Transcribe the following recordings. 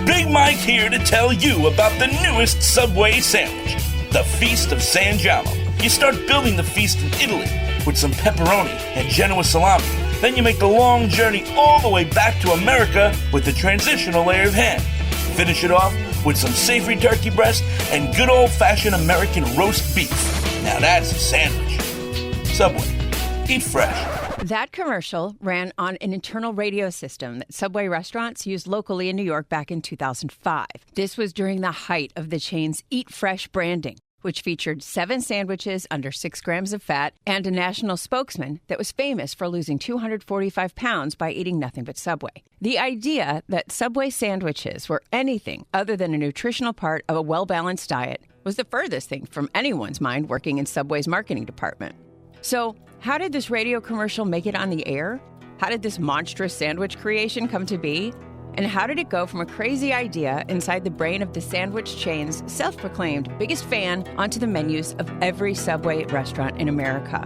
Big Mike here to tell you about the newest Subway sandwich, the Feast of Sangiamo. You start building the feast in Italy with some pepperoni and Genoa salami. Then you make the long journey all the way back to America with the transitional layer of ham. Finish it off with some savory turkey breast and good old-fashioned American roast beef. Now that's a sandwich. Subway. Eat fresh. That commercial ran on an internal radio system that Subway restaurants used locally in New York back in 2005. This was during the height of the chain's Eat Fresh branding, which featured 7 sandwiches under 6 grams of fat and a national spokesman that was famous for losing 245 pounds by eating nothing but Subway. The idea that Subway sandwiches were anything other than a nutritional part of a well-balanced diet was the furthest thing from anyone's mind working in Subway's marketing department. So, how did this radio commercial make it on the air? How did this monstrous sandwich creation come to be? And how did it go from a crazy idea inside the brain of the sandwich chain's self-proclaimed biggest fan onto the menus of every Subway restaurant in America?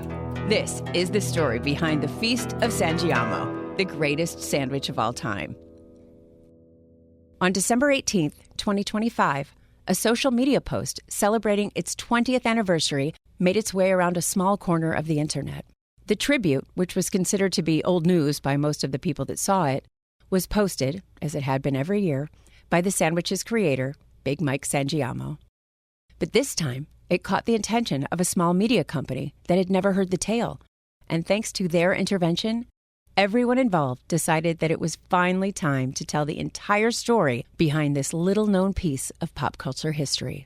This is the story behind the Feast of Sangiamo, the greatest sandwich of all time. On December 18th, 2025, a social media post celebrating its 20th anniversary made its way around a small corner of the internet. The tribute, which was considered to be old news by most of the people that saw it, was posted, as it had been every year, by the sandwich's creator, Big Mike Sangiamo. But this time, it caught the attention of a small media company that had never heard the tale, and thanks to their intervention, everyone involved decided that it was finally time to tell the entire story behind this little-known piece of pop culture history.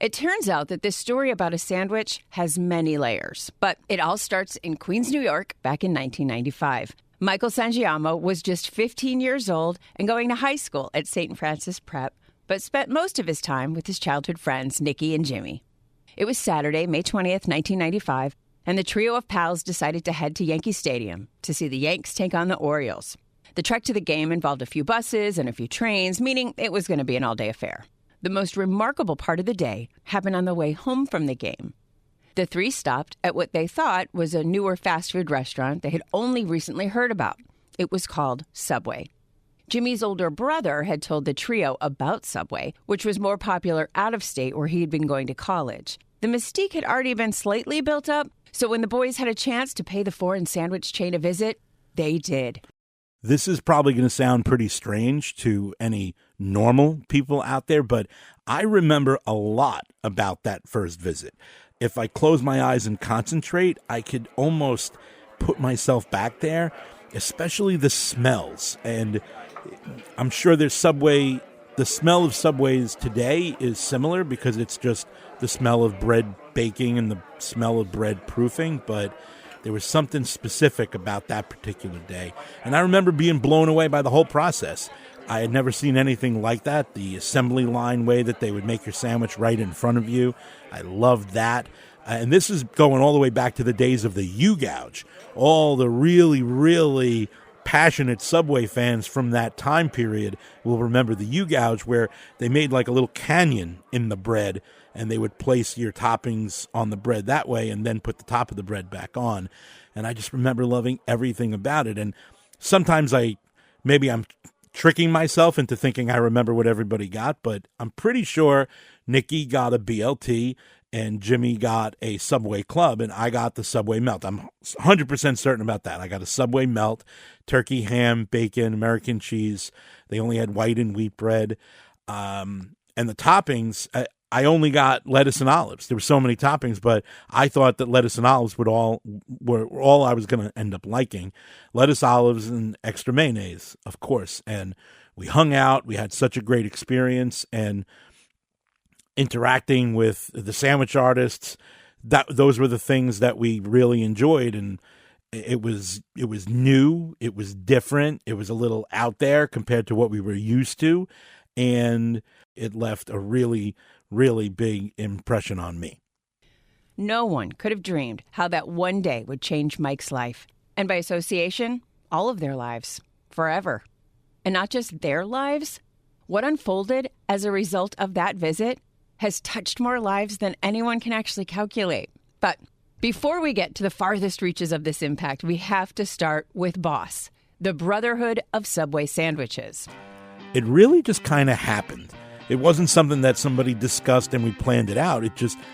It turns out that this story about a sandwich has many layers, but it all starts in Queens, New York, back in 1995. Michael Sangiamo was just 15 years old and going to high school at St. Francis Prep, but spent most of his time with his childhood friends, Nikki and Jimmy. It was Saturday, May 20th, 1995, and the trio of pals decided to head to Yankee Stadium to see the Yanks take on the Orioles. The trek to the game involved a few buses and a few trains, meaning it was going to be an all-day affair. The most remarkable part of the day happened on the way home from the game. The 3 stopped at what they thought was a newer fast food restaurant they had only recently heard about. It was called Subway. Jimmy's older brother had told the trio about Subway, which was more popular out of state where he had been going to college. The mystique had already been slightly built up, so when the boys had a chance to pay the foreign sandwich chain a visit, they did. This is probably going to sound pretty strange to any normal people out there, but I remember a lot about that first visit. If I close my eyes and concentrate, I could almost put myself back there, especially the smells. And I'm sure there's Subway, the smell of Subways today is similar because it's just the smell of bread baking and the smell of bread proofing, but there was something specific about that particular day. And I remember being blown away by the whole process. I had never seen anything like that. The assembly line way that they would make your sandwich right in front of you. I loved that. And this is going all the way back to the days of the U-Gouge. All the really, really passionate Subway fans from that time period will remember the U-Gouge, where they made like a little canyon in the bread, and they would place your toppings on the bread that way and then put the top of the bread back on. And I just remember loving everything about it. And sometimes I'm tricking myself into thinking I remember what everybody got, but I'm pretty sure Nikki got a BLT and Jimmy got a Subway Club, and I got the Subway Melt. I'm 100% certain about that. I got a Subway Melt, turkey, ham, bacon, American cheese. They only had white and wheat bread. And the toppings, I only got lettuce and olives. There were so many toppings, but I thought that lettuce and olives were all I was going to end up liking. Lettuce, olives, and extra mayonnaise, of course. And we hung out. We had such a great experience, and interacting with the sandwich artists, those were the things that we really enjoyed. And it was new, it was different, it was a little out there compared to what we were used to, and it left a really, really big impression on me. No one could have dreamed how that one day would change Mike's life, and by association, all of their lives, forever. And not just their lives. What unfolded as a result of that visit has touched more lives than anyone can actually calculate. But before we get to the farthest reaches of this impact, we have to start with BOSS, the Brotherhood of SUBWAY Sandwiches. it really just kind of happened. It wasn't something that somebody discussed and we planned it out.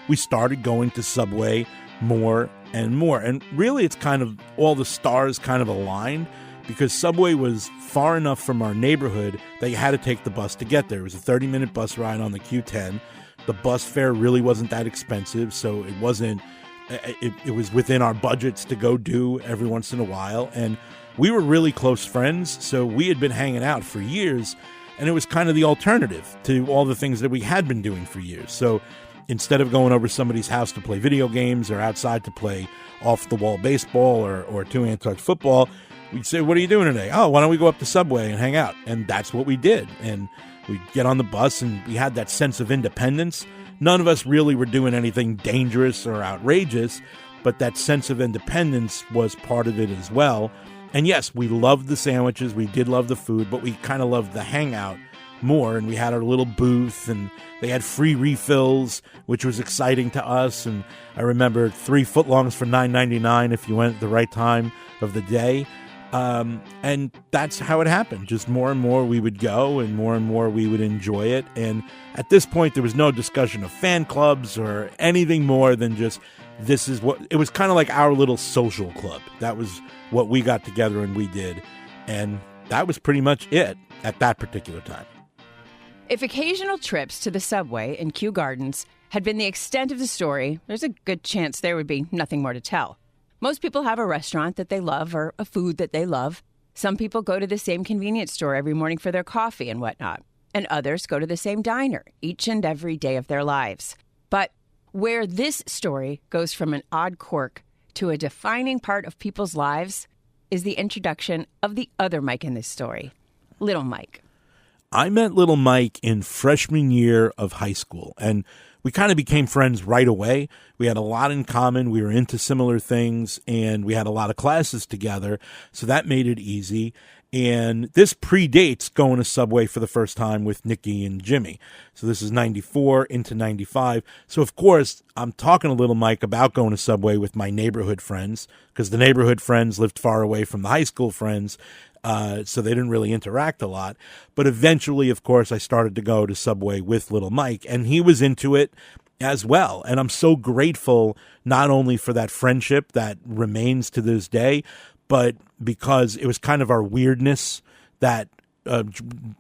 We started going to Subway more and more. And really, it's kind of all the stars kind of aligned because Subway was far enough from our neighborhood that you had to take the bus to get there. It was a 30-minute bus ride on the Q10. The bus fare really wasn't that expensive, so it wasn't. It was within our budgets to go do every once in a while. And we were really close friends, so we had been hanging out for years, and it was kind of the alternative to all the things that we had been doing for years. So instead of going over somebody's house to play video games or outside to play off-the-wall baseball or two-hand touch football, we'd say, what are you doing today? Oh, why don't we go up to Subway and hang out? And that's what we did. And we'd get on the bus, and we had that sense of independence. None of us really were doing anything dangerous or outrageous, but that sense of independence was part of it as well. And yes, we loved the sandwiches, we did love the food, but we kind of loved the hangout more. And we had our little booth, and they had free refills, which was exciting to us. And I remember 3 footlongs for $9.99 if you went at the right time of the day. And that's how it happened. Just more and more we would go, and more we would enjoy it. And at this point, there was no discussion of fan clubs or anything more than just this is what it was, kind of like our little social club. That was what we got together and we did. And that was pretty much it at that particular time. If occasional trips to the Subway in Kew Gardens had been the extent of the story, there's a good chance there would be nothing more to tell. Most people have a restaurant that they love or a food that they love. Some people go to the same convenience store every morning for their coffee and whatnot. And others go to the same diner each and every day of their lives. But where this story goes from an odd quirk to a defining part of people's lives is the introduction of the other Mike in this story, Little Mike. I met Little Mike in freshman year of high school, and we kind of became friends right away. We had a lot in common. We were into similar things, and we had a lot of classes together, so that made it easy. And this predates going to Subway for the first time with Nikki and Jimmy. So this is 94 into 95. So, of course, I'm talking to Little Mike about going to Subway with my neighborhood friends, because the neighborhood friends lived far away from the high school friends, so they didn't really interact a lot. But eventually, of course, I started to go to Subway with Little Mike, and he was into it as well. And I'm so grateful not only for that friendship that remains to this day, but because it was kind of our weirdness that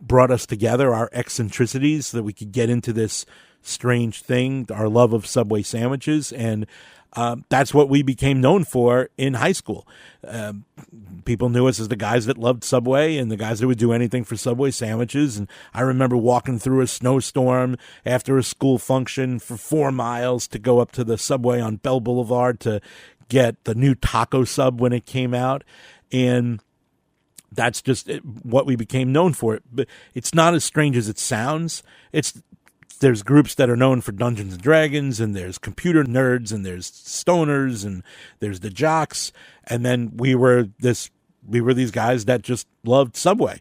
brought us together, our eccentricities, so that we could get into this strange thing, our love of Subway sandwiches. And that's what we became known for in high school. People knew us as the guys that loved Subway and the guys that would do anything for Subway sandwiches. And I remember walking through a snowstorm after a school function for 4 miles to go up to the Subway on Bell Boulevard to get the new taco sub when it came out. And that's just what we became known for. But it's not as strange as it sounds. There's groups that are known for Dungeons and Dragons, and there's computer nerds, and there's stoners, and there's the jocks. And then we were these guys that just loved Subway.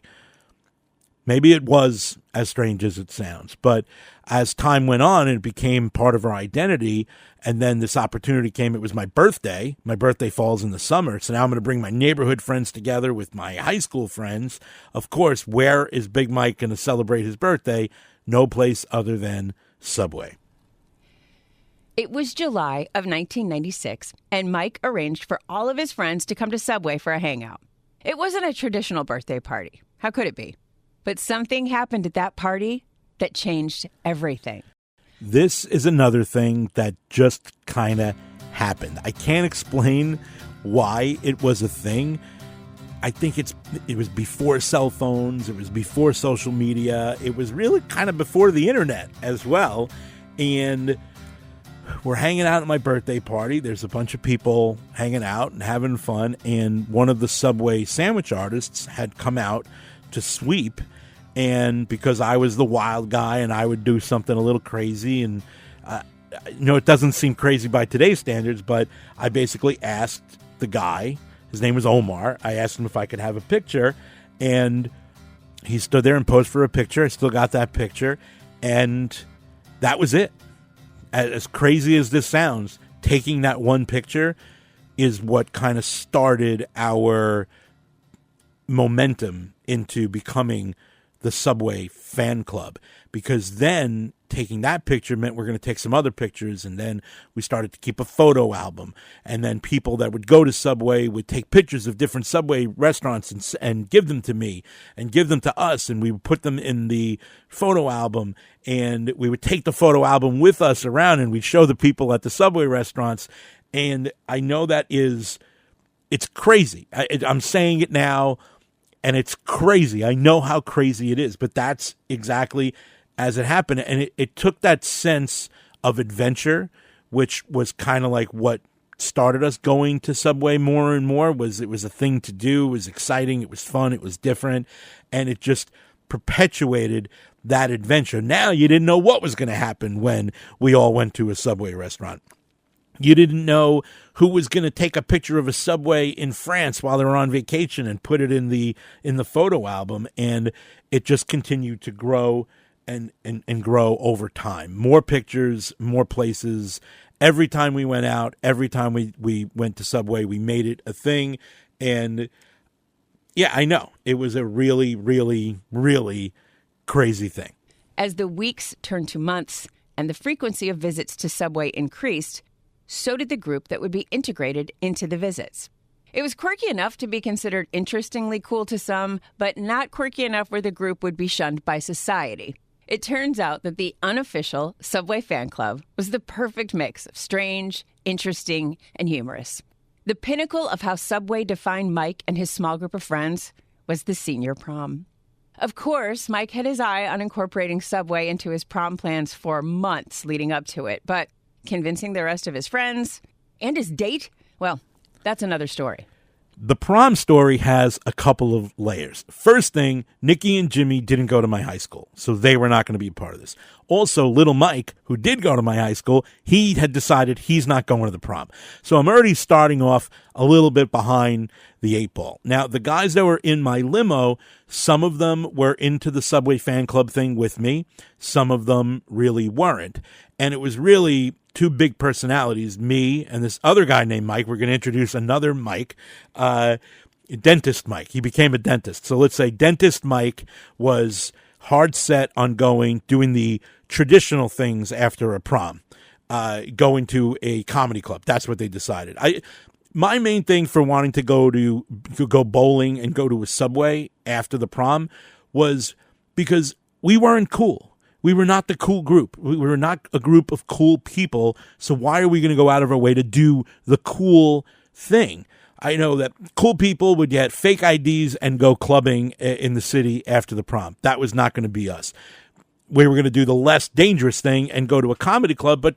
Maybe it was as strange as it sounds, but as time went on, it became part of our identity. And then this opportunity came. It was my birthday. My birthday falls in the summer. So now I'm going to bring my neighborhood friends together with my high school friends. Of course, where is Big Mike going to celebrate his birthday? No place other than Subway. It was July of 1996, and Mike arranged for all of his friends to come to Subway for a hangout. It wasn't a traditional birthday party. How could it be? But something happened at that party that changed everything. This is another thing that just kind of happened. I can't explain why it was a thing. I think it was before cell phones. It was before social media. It was really kind of before the internet as well. And we're hanging out at my birthday party. There's a bunch of people hanging out and having fun. And one of the Subway sandwich artists had come out to sweep. And because I was the wild guy and I would do something a little crazy, and it doesn't seem crazy by today's standards, but I basically asked the guy, his name was Omar, I asked him if I could have a picture, and he stood there and posed for a picture. I still got that picture, and that was it. As crazy as this sounds, taking that one picture is what kind of started our momentum into becoming the Subway fan club, because then taking that picture meant we're going to take some other pictures, and then we started to keep a photo album, and then people that would go to Subway would take pictures of different Subway restaurants and give them to me and give them to us, and we would put them in the photo album, and we would take the photo album with us around, and we'd show the people at the Subway restaurants. And I know it's crazy. I'm saying it now, and it's crazy. I know how crazy it is, but that's exactly as it happened. And it took that sense of adventure, which was kind of like what started us going to Subway more and more. It was a thing to do. It was exciting. It was fun. It was different. And it just perpetuated that adventure. Now you didn't know what was going to happen when we all went to a Subway restaurant. You didn't know who was going to take a picture of a Subway in France while they were on vacation and put it in the photo album, and it just continued to grow and grow over time. More pictures, more places. Every time we went out, every time we went to Subway, we made it a thing. And yeah, I know it was a really, really, really crazy thing. As the weeks turned to months and the frequency of visits to Subway increased, so did the group that would be integrated into the visits. It was quirky enough to be considered interestingly cool to some, but not quirky enough where the group would be shunned by society. It turns out that the unofficial Subway fan club was the perfect mix of strange, interesting, and humorous. The pinnacle of how Subway defined Mike and his small group of friends was the senior prom. Of course, Mike had his eye on incorporating Subway into his prom plans for months leading up to it, but convincing the rest of his friends and his date, well, that's another story. The prom story has a couple of layers. First thing, Nikki and Jimmy didn't go to my high school, so they were not going to be a part of this. Also, little Mike, who did go to my high school, he had decided he's not going to the prom. So I'm already starting off a little bit behind the eight ball. Now, the guys that were in my limo, some of them were into the Subway fan club thing with me. Some of them really weren't. And it was really two big personalities, me and this other guy named Mike. We're going to introduce another Mike, Dentist Mike. He became a dentist. So let's say Dentist Mike was hard set on doing the traditional things after a prom, going to a comedy club. That's what they decided. My main thing for wanting to go bowling and go to a Subway after the prom was because we weren't cool. We were not the cool group. We were not a group of cool people. So why are we going to go out of our way to do the cool thing? I know that cool people would get fake IDs and go clubbing in the city after the prom. That was not going to be us. We were going to do the less dangerous thing and go to a comedy club, but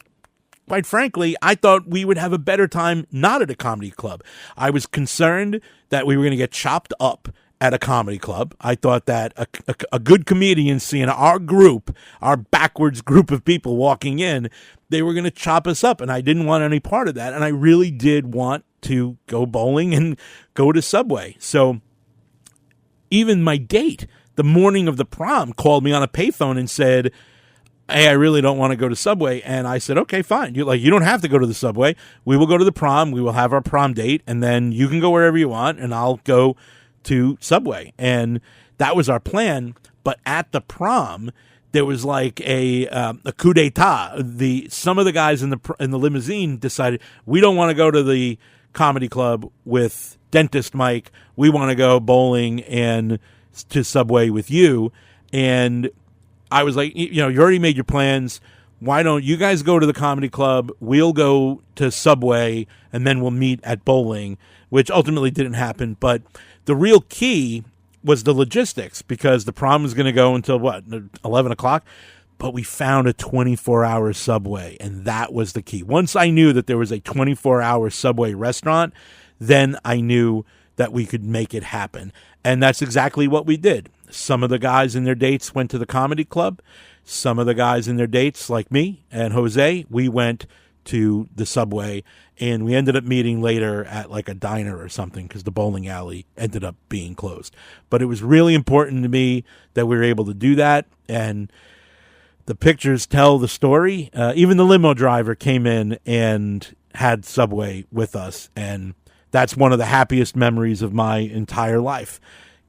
quite frankly, I thought we would have a better time not at a comedy club. I was concerned that we were going to get chopped up at a comedy club. I thought that a good comedian seeing our group, our backwards group of people walking in, they were going to chop us up, and I didn't want any part of that, and I really did want to go bowling and go to Subway. So even my date, the morning of the prom, called me on a payphone and said, hey, I really don't want to go to Subway. And I said, okay, fine. You don't have to go to the Subway. We will go to the prom. We will have our prom date, and then you can go wherever you want, and I'll go to Subway. And that was our plan. But at the prom, there was like a coup d'etat. Some of the guys in the limousine decided, we don't want to go to the comedy club with Dentist Mike. We want to go bowling and to Subway with you. And I was like, you already made your plans. Why don't you guys go to the comedy club? We'll go to Subway, and then we'll meet at bowling, which ultimately didn't happen. But the real key was the logistics, because the prom was going to go until 11 o'clock. But we found a 24-hour Subway, and that was the key. Once I knew that there was a 24-hour Subway restaurant, then I knew that we could make it happen. And that's exactly what we did. Some of the guys in their dates went to the comedy club. Some of the guys in their dates, like me and Jose, we went to the Subway, and we ended up meeting later at like a diner or something because the bowling alley ended up being closed. But it was really important to me that we were able to do that, and the pictures tell the story. Even the limo driver came in and had Subway with us, and that's one of the happiest memories of my entire life,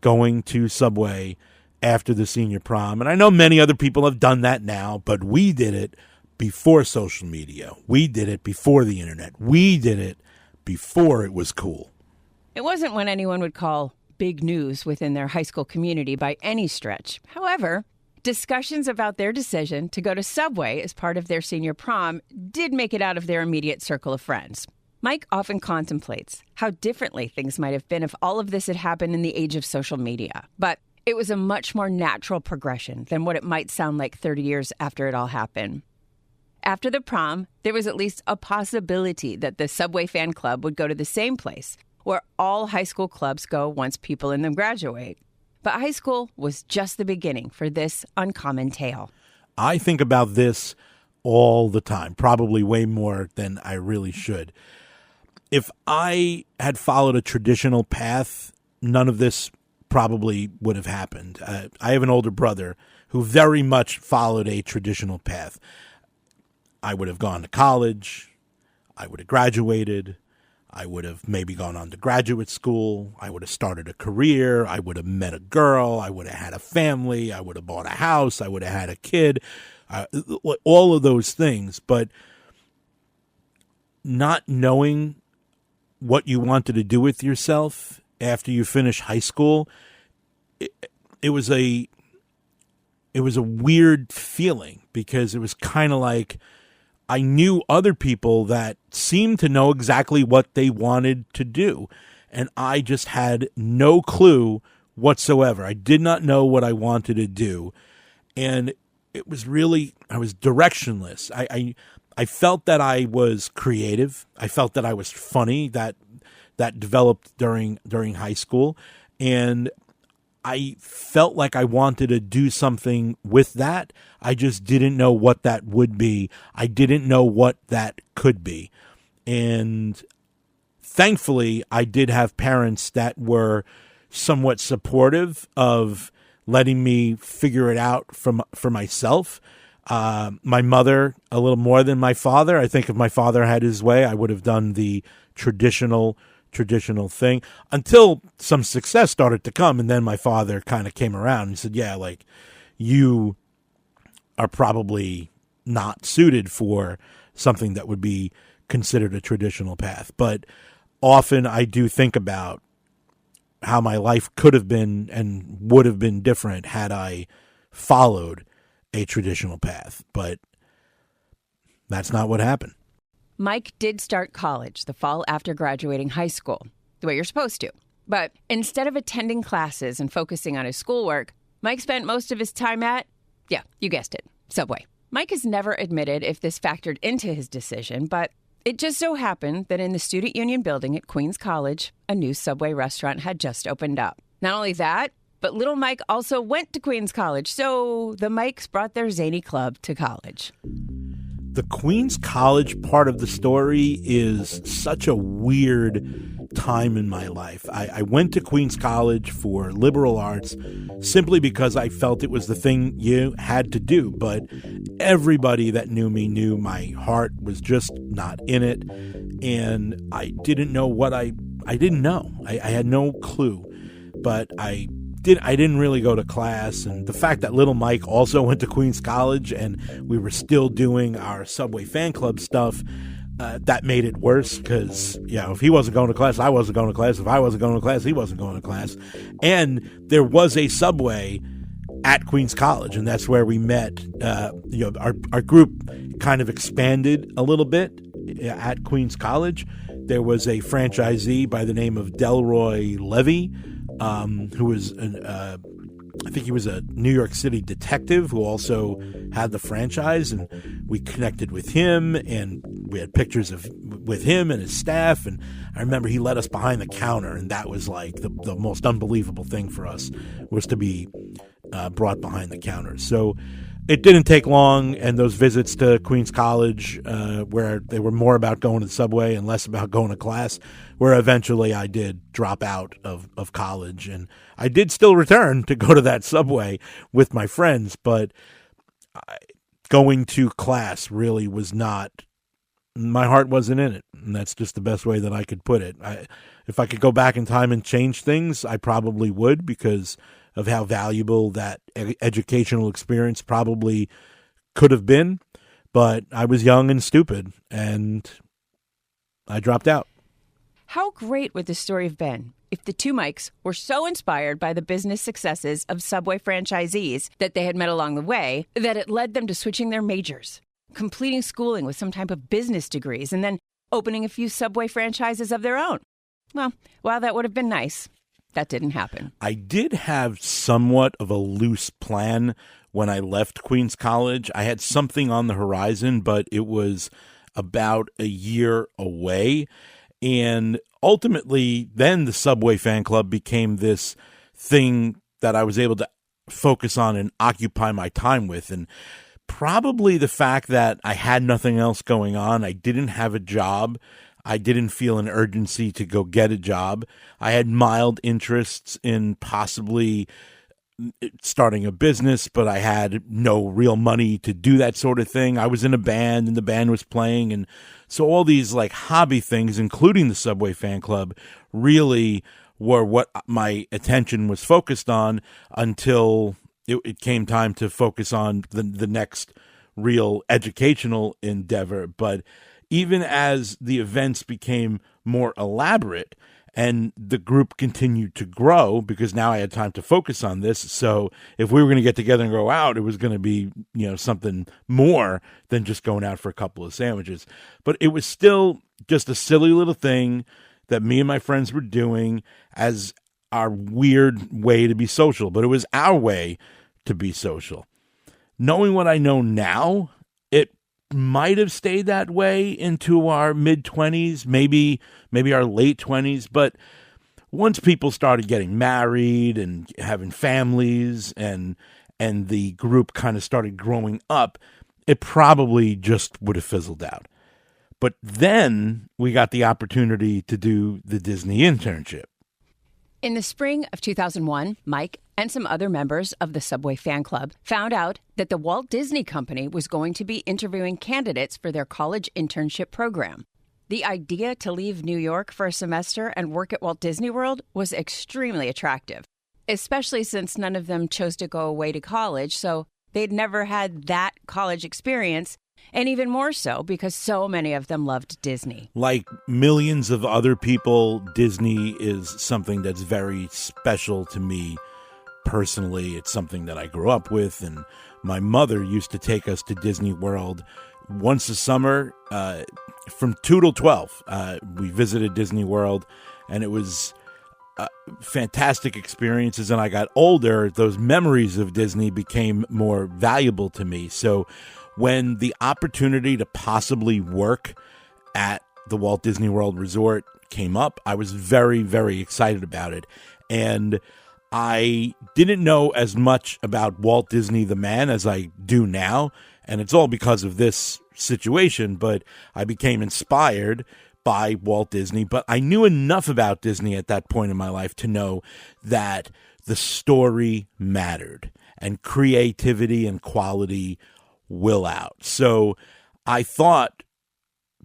going to Subway after the senior prom. And I know many other people have done that now, but we did it before social media. We did it before the internet. We did it before it was cool. It wasn't when anyone would call big news within their high school community by any stretch. However, discussions about their decision to go to Subway as part of their senior prom did make it out of their immediate circle of friends. Mike often contemplates how differently things might have been if all of this had happened in the age of social media. But it was a much more natural progression than what it might sound like 30 years after it all happened. After the prom, there was at least a possibility that the Subway fan club would go to the same place where all high school clubs go once people in them graduate. But high school was just the beginning for this uncommon tale. I think about this all the time, probably way more than I really should. If I had followed a traditional path, none of this probably would have happened. I have an older brother who very much followed a traditional path. I would have gone to college. I would have graduated. I would have maybe gone on to graduate school. I would have started a career. I would have met a girl. I would have had a family. I would have bought a house. I would have had a kid. All of those things. But not knowing what you wanted to do with yourself after you finish high school, it was a weird feeling, because it was kind of like I knew other people that seemed to know exactly what they wanted to do, and I just had no clue whatsoever. I did not know what I wanted to do, and it was really, I was directionless. I felt that I was creative. I felt that I was funny. That developed during high school, and I felt like I wanted to do something with that. I just didn't know what that would be. I didn't know what that could be. And thankfully, I did have parents that were somewhat supportive of letting me figure it out for myself. My mother, a little more than my father. I think if my father had his way, I would have done the traditional thing until some success started to come. And then my father kind of came around and said, yeah, like, you are probably not suited for something that would be considered a traditional path. But often I do think about how my life could have been and would have been different had I followed a traditional path. But that's not what happened. Mike did start college the fall after graduating high school, the way you're supposed to. But instead of attending classes and focusing on his schoolwork, Mike spent most of his time at, yeah, you guessed it, Subway. Mike has never admitted if this factored into his decision, but it just so happened that in the Student Union building at Queens College, a new Subway restaurant had just opened up. Not only that, but little Mike also went to Queens College, so the Mikes brought their zany club to college. The Queens College part of the story is such a weird time in my life. I went to Queens College for liberal arts simply because I felt it was the thing you had to do. But everybody that knew me knew my heart was just not in it. And I didn't know what I didn't know. I had no clue. But I didn't really go to class, and the fact that little Mike also went to Queens College and we were still doing our Subway fan club stuff, that made it worse, because, you know, if he wasn't going to class, I wasn't going to class. If I wasn't going to class, he wasn't going to class. And there was a Subway at Queens College, and that's where we met. Our group kind of expanded a little bit at Queens College. There was a franchisee by the name of Delroy Levy, who was, I think he was a New York City detective who also had the franchise, and we connected with him, and we had pictures with him and his staff, and I remember he let us behind the counter, and that was like the most unbelievable thing for us, was to be brought behind the counter. So it didn't take long, and those visits to Queens College, where they were more about going to the Subway and less about going to class, where eventually I did drop out of college. And I did still return to go to that Subway with my friends, but going to class really was not, my heart wasn't in it. And that's just the best way that I could put it. If I could go back in time and change things, I probably would, because of how valuable that educational experience probably could have been. But I was young and stupid, and I dropped out. How great would the story have been if the two Mikes were so inspired by the business successes of Subway franchisees that they had met along the way that it led them to switching their majors, completing schooling with some type of business degrees, and then opening a few Subway franchises of their own? Well, while that would have been nice, that didn't happen. I did have somewhat of a loose plan when I left Queens College. I had something on the horizon, but it was about a year away. And ultimately, then the Subway fan club became this thing that I was able to focus on and occupy my time with. And probably the fact that I had nothing else going on, I didn't have a job, I didn't feel an urgency to go get a job. I had mild interests in possibly starting a business, but I had no real money to do that sort of thing. I was in a band and the band was playing. And so all these like hobby things, including the Subway fan club, really were what my attention was focused on until it came time to focus on the next real educational endeavor. But even as the events became more elaborate and the group continued to grow, because now I had time to focus on this. So if we were going to get together and go out, it was going to be, something more than just going out for a couple of sandwiches. But it was still just a silly little thing that me and my friends were doing as our weird way to be social. But it was our way to be social. Knowing what I know now, it might have stayed that way into our mid-20s, maybe our late 20s. But once people started getting married and having families and the group kind of started growing up, it probably just would have fizzled out. But then we got the opportunity to do the Disney internship. In the spring of 2001, Mike and some other members of the Subway fan club found out that the Walt Disney Company was going to be interviewing candidates for their college internship program. The idea to leave New York for a semester and work at Walt Disney World was extremely attractive, especially since none of them chose to go away to college, so they'd never had that college experience, and even more so because so many of them loved Disney. Like millions of other people, Disney is something that's very special to me personally. It's something that I grew up with, and my mother used to take us to Disney World once a summer from 2 till 12. We visited Disney World, and it was fantastic experiences. And I got older, those memories of Disney became more valuable to me. So when the opportunity to possibly work at the Walt Disney World Resort came up, I was very, very excited about it. And I didn't know as much about Walt Disney the man as I do now, and it's all because of this situation, but I became inspired by Walt Disney. But I knew enough about Disney at that point in my life to know that the story mattered, and creativity and quality will out. So I thought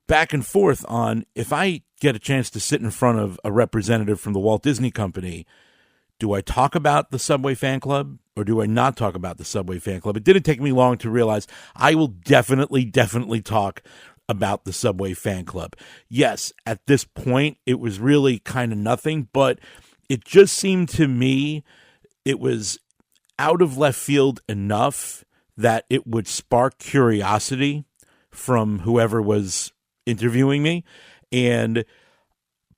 back and forth on, if I get a chance to sit in front of a representative from the Walt Disney Company, do I talk about the Subway fan club or do I not talk about the Subway fan club? It didn't take me long to realize I will definitely talk about the Subway fan club. Yes, at this point, it was really kind of nothing, but it just seemed to me it was out of left field enough that it would spark curiosity from whoever was interviewing me.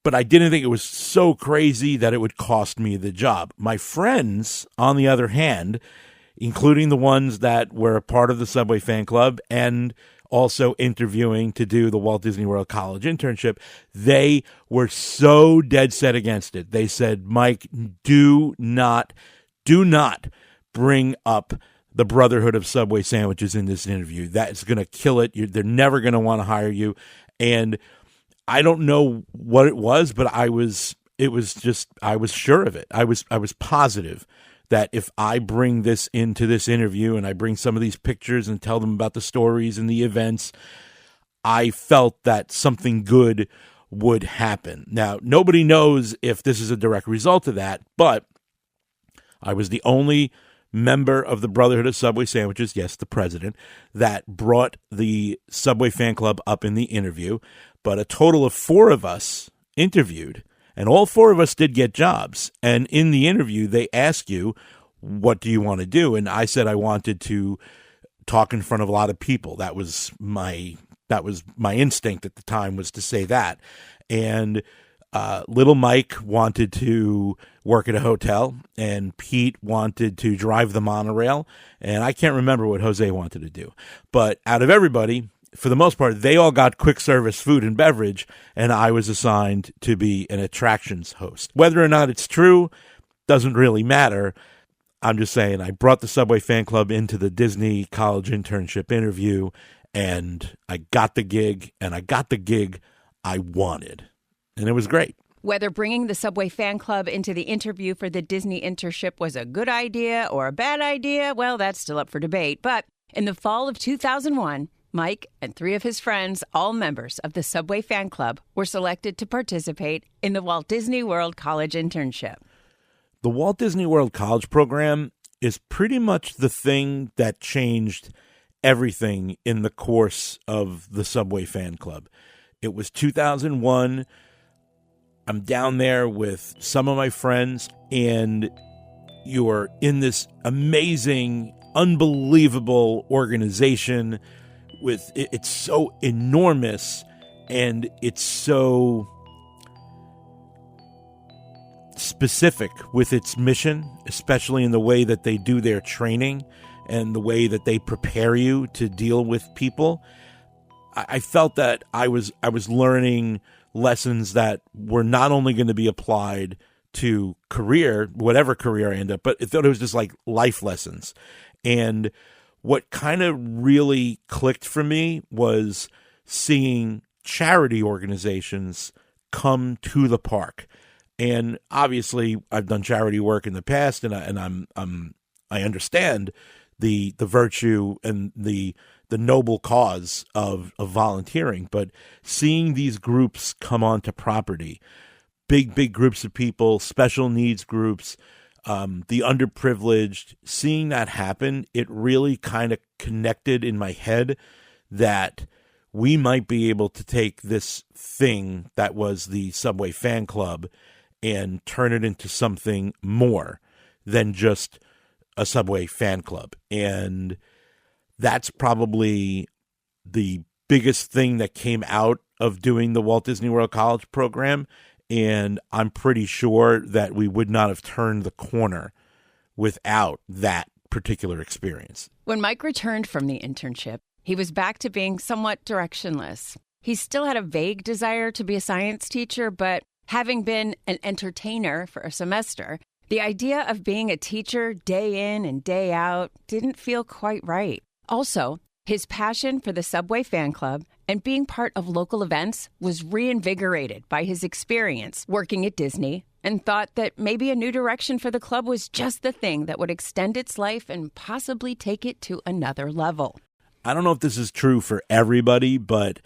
But I didn't think it was so crazy that it would cost me the job. My friends, on the other hand, including the ones that were a part of the Subway fan club and also interviewing to do the Walt Disney World College internship, they were so dead set against it. They said, Mike, do not bring up the Brotherhood of SUBWAY Sandwiches in this interview. That's going to kill it. They're never going to want to hire you. And I don't know what it was, but I was sure of it. I was positive that if I bring this into this interview and I bring some of these pictures and tell them about the stories and the events, I felt that something good would happen. Now, nobody knows if this is a direct result of that, but I was the only member of the Brotherhood of Subway Sandwiches, yes, the president, that brought the Subway fan club up in the interview. But a total of 4 of us interviewed, and all 4 of us did get jobs. And in the interview, they ask you, what do you want to do? And I said I wanted to talk in front of a lot of people. That was my instinct at the time, was to say that. And little Mike wanted to work at a hotel, and Pete wanted to drive the monorail, and I can't remember what Jose wanted to do. But out of everybody, for the most part, they all got quick service food and beverage, and I was assigned to be an attractions host. Whether or not it's true doesn't really matter. I'm just saying, I brought the Subway fan club into the Disney college internship interview, and I got the gig, and I got the gig I wanted. And it was great. Whether bringing the Subway fan club into the interview for the Disney internship was a good idea or a bad idea, well, that's still up for debate. But in the fall of 2001, Mike and 3 of his friends, all members of the Subway fan club, were selected to participate in the Walt Disney World College internship. The Walt Disney World College program is pretty much the thing that changed everything in the course of the Subway fan club. It was 2001. I'm down there with some of my friends, and you're in this amazing, unbelievable organization with, it's so enormous, and it's so specific with its mission, especially in the way that they do their training and the way that they prepare you to deal with people. I felt that I was learning lessons that were not only going to be applied to career, whatever career I end up, but I thought it was just like life lessons. And what kind of really clicked for me was seeing charity organizations come to the park. And obviously, I've done charity work in the past, and I understand the virtue and the noble cause of volunteering. But seeing these groups come onto property, big groups of people, special needs groups, the underprivileged, seeing that happen, it really kind of connected in my head that we might be able to take this thing that was the Subway fan club and turn it into something more than just a Subway fan club. And that's probably the biggest thing that came out of doing the Walt Disney World College program. And I'm pretty sure that we would not have turned the corner without that particular experience. When Mike returned from the internship, he was back to being somewhat directionless. He still had a vague desire to be a science teacher, but having been an entertainer for a semester, the idea of being a teacher day in and day out didn't feel quite right. Also, his passion for the Subway fan club and being part of local events was reinvigorated by his experience working at Disney, and thought that maybe a new direction for the club was just the thing that would extend its life and possibly take it to another level. I don't know if this is true for everybody, but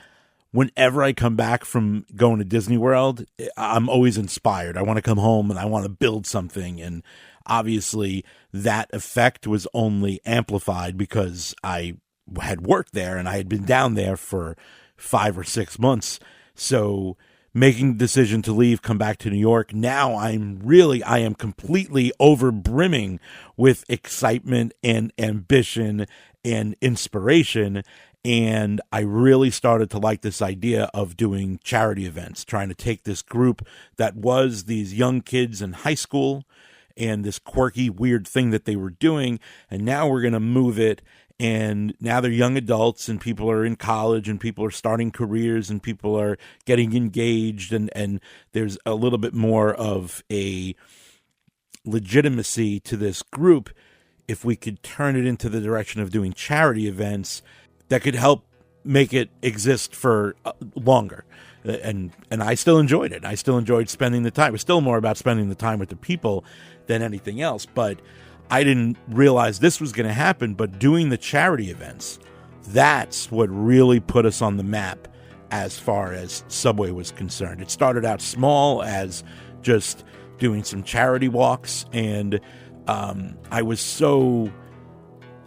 whenever I come back from going to Disney World, I'm always inspired. I want to come home and I want to build something. And obviously that effect was only amplified because I had worked there and I had been down there for 5 or 6 months. So making the decision to leave, come back to New York, now I am completely overbrimming with excitement and ambition and inspiration. And I really started to like this idea of doing charity events, trying to take this group that was these young kids in high school and this quirky, weird thing that they were doing. And now we're going to move it. And now they're young adults and people are in college and people are starting careers and people are getting engaged. And there's a little bit more of a legitimacy to this group if we could turn it into the direction of doing charity events that could help make it exist for longer. And I still enjoyed it. I still enjoyed spending the time. It was still more about spending the time with the people than anything else. But I didn't realize this was going to happen. But doing the charity events, that's what really put us on the map as far as Subway was concerned. It started out small as just doing some charity walks, and I was so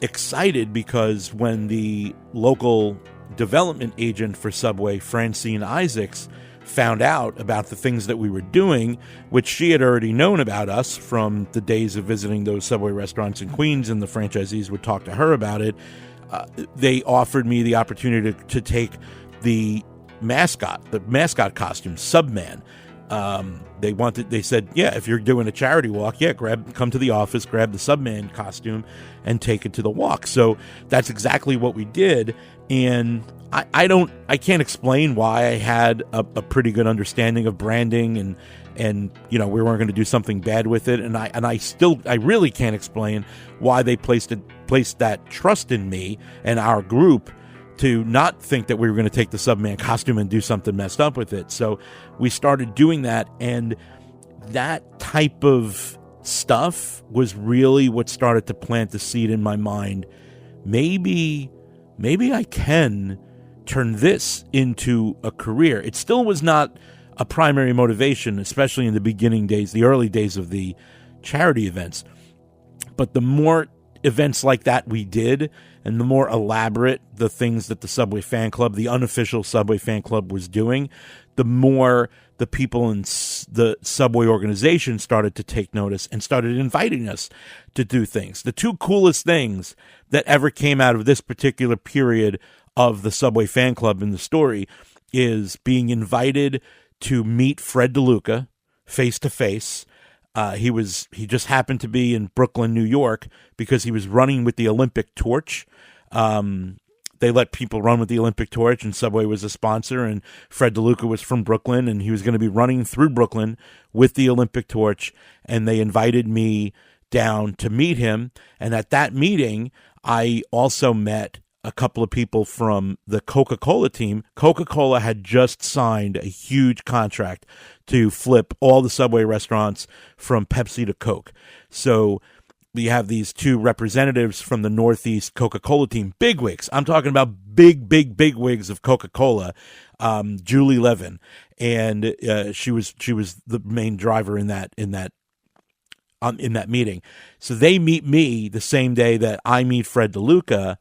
excited because when the local development agent for Subway, Francine Isaacs, found out about the things that we were doing, which she had already known about us from the days of visiting those Subway restaurants in Queens, and the franchisees would talk to her about it, they offered me the opportunity to take the mascot costume, Subman. They said, yeah, if you're doing a charity walk, come to the office, grab the Subman costume and take it to the walk. So that's exactly what we did. And I can't explain why I had a pretty good understanding of branding and we weren't going to do something bad with it. And I really can't explain why they placed that trust in me and our group to not think that we were going to take the Subman costume and do something messed up with it. So we started doing that, and that type of stuff was really what started to plant the seed in my mind. Maybe I can turn this into a career. It still was not a primary motivation, especially in the beginning days, the early days of the charity events. But the more events like that we did, and the more elaborate the things that the Subway fan club, the unofficial Subway fan club, was doing, the more the people in the Subway organization started to take notice and started inviting us to do things. The two coolest things that ever came out of this particular period of the Subway fan club in the story is being invited to meet Fred DeLuca face to face. He just happened to be in Brooklyn, New York, because he was running with the Olympic torch. They let people run with the Olympic torch, and Subway was a sponsor, and Fred DeLuca was from Brooklyn, and he was going to be running through Brooklyn with the Olympic torch, and they invited me down to meet him. And at that meeting, I also met a couple of people from the Coca-Cola team. Coca-Cola had just signed a huge contract to flip all the Subway restaurants from Pepsi to Coke. So we have these two representatives from the Northeast Coca-Cola team, bigwigs. I'm talking about big wigs of Coca-Cola. Julie Levin, and she was the main driver in that meeting. So they meet me the same day that I meet Fred DeLuca,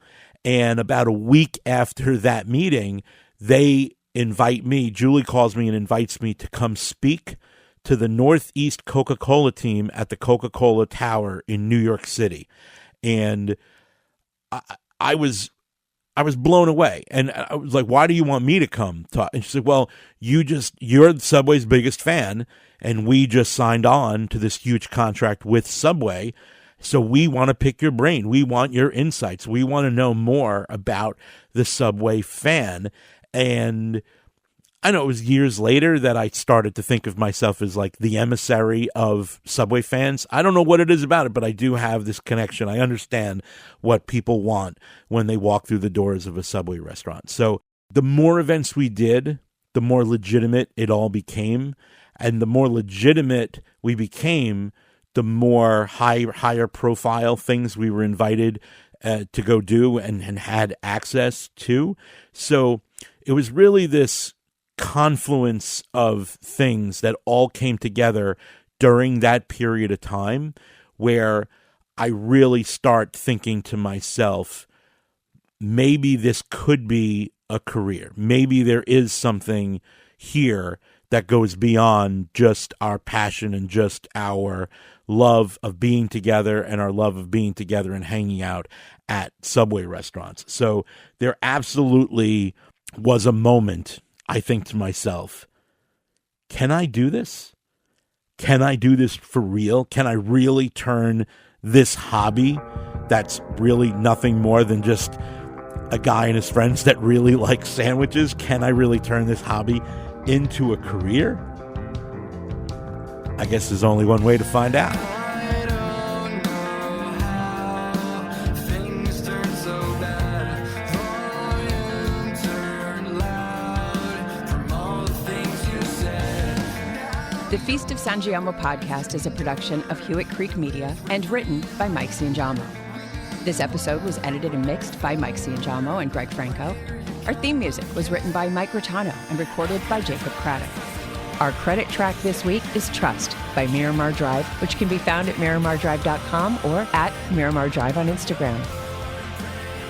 and about a week after that meeting, they invite me. Julie calls me and invites me to come speak to the Northeast Coca-Cola team at the Coca-Cola Tower in New York City. And I was blown away. And I was like, why do you want me to come talk? And she said, well, you're Subway's biggest fan, and we just signed on to this huge contract with Subway. So we want to pick your brain. We want your insights. We want to know more about the Subway fan. And I know it was years later that I started to think of myself as like the emissary of Subway fans. I don't know what it is about it, but I do have this connection. I understand what people want when they walk through the doors of a Subway restaurant. So the more events we did, the more legitimate it all became. And the more legitimate we became, the more higher profile things we were invited to go do and had access to. So it was really this confluence of things that all came together during that period of time where I really start thinking to myself, maybe this could be a career. Maybe there is something here that goes beyond just our passion and just our love of being together and our love of being together and hanging out at Subway restaurants. So there absolutely was a moment, I think to myself, can I do this? Can I do this for real? Can I really turn this hobby that's really nothing more than just a guy and his friends that really like sandwiches? Can I really turn this hobby into a career? I guess there's only one way to find out. The Feast of Sangiamo podcast is a production of Hewitt Creek Media and written by Mike Sangiamo. This episode was edited and mixed by Mike Sangiamo and Greg Franco. Our theme music was written by Mike Rotano and recorded by Jacob Craddock. Our credit track this week is Trust by Miramar Drive, which can be found at miramarDrive.com or at Miramar Drive on Instagram.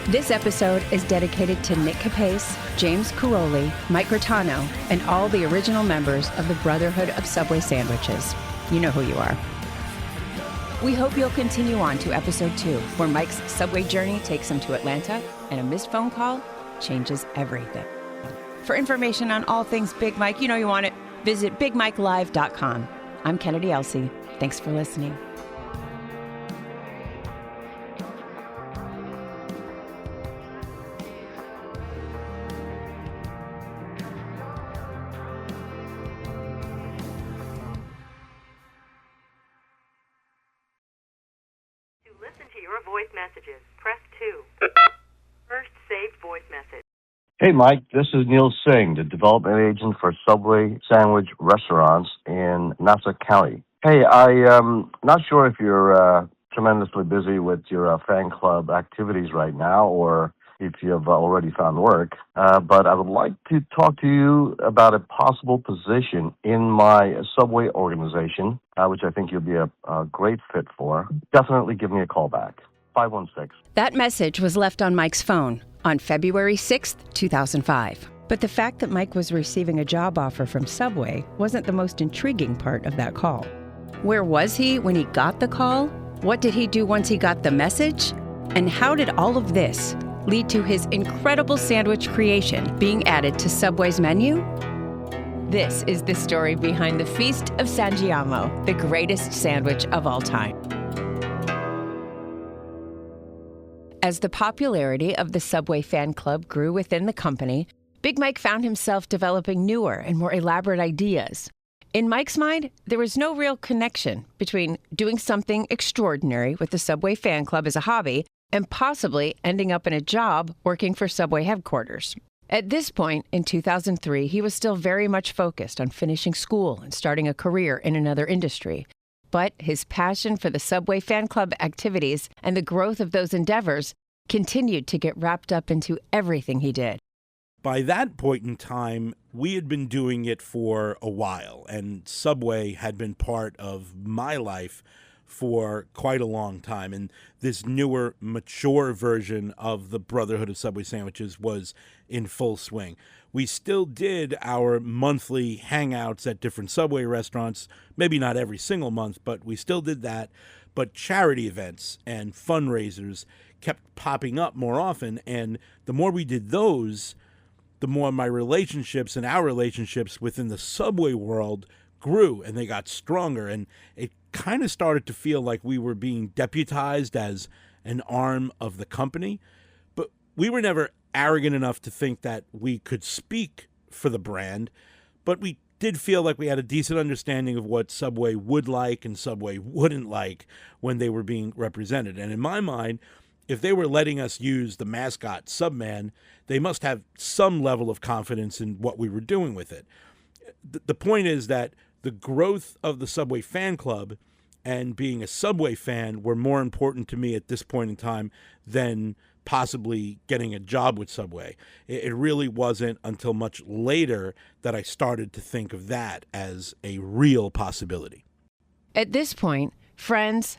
This episode is dedicated to Nick Capace, James Caroli, Mike Gratano, and all the original members of the Brotherhood of SUBWAY Sandwiches. You know who you are. We hope you'll continue on to episode 2, where Mike's Subway journey takes him to Atlanta, and a missed phone call changes everything. For information on all things Big Mike, you know you want it, visit BigMikeLive.com. I'm Kennedy Elsey. Thanks for listening. Voice messages. Press 2. First saved voice message. Hey, Mike. This is Neil Singh, the development agent for Subway Sandwich Restaurants in Nassau County. Hey, I'm not sure if you're tremendously busy with your fan club activities right now or if you've already found work, but I would like to talk to you about a possible position in my Subway organization, which I think you'll be a great fit for. Definitely give me a call back. 516. That message was left on Mike's phone on February 6th, 2005. But the fact that Mike was receiving a job offer from Subway wasn't the most intriguing part of that call. Where was he when he got the call? What did he do once he got the message? And how did all of this lead to his incredible sandwich creation being added to Subway's menu? This is the story behind the Feast of Sangiamo, the greatest sandwich of all time. As the popularity of the Subway fan club grew within the company, Big Mike found himself developing newer and more elaborate ideas. In Mike's mind, there was no real connection between doing something extraordinary with the Subway fan club as a hobby and possibly ending up in a job working for Subway headquarters. At this point, in 2003, he was still very much focused on finishing school and starting a career in another industry. But his passion for the Subway fan club activities and the growth of those endeavors continued to get wrapped up into everything he did. By that point in time, we had been doing it for a while, and Subway had been part of my life for quite a long time. And this newer, mature version of the Brotherhood of SUBWAY Sandwiches was in full swing. We still did our monthly hangouts at different Subway restaurants, maybe not every single month, but we still did that. But charity events and fundraisers kept popping up more often, and the more we did those, the more my relationships and our relationships within the Subway world grew, and they got stronger, and it kind of started to feel like we were being deputized as an arm of the company. But we were never arrogant enough to think that we could speak for the brand, but we did feel like we had a decent understanding of what Subway would like and Subway wouldn't like when they were being represented. And in my mind, if they were letting us use the mascot Subman, they must have some level of confidence in what we were doing with it. The point is that the growth of the Subway fan club and being a Subway fan were more important to me at this point in time than possibly getting a job with Subway. It really wasn't until much later that I started to think of that as a real possibility. At this point, friends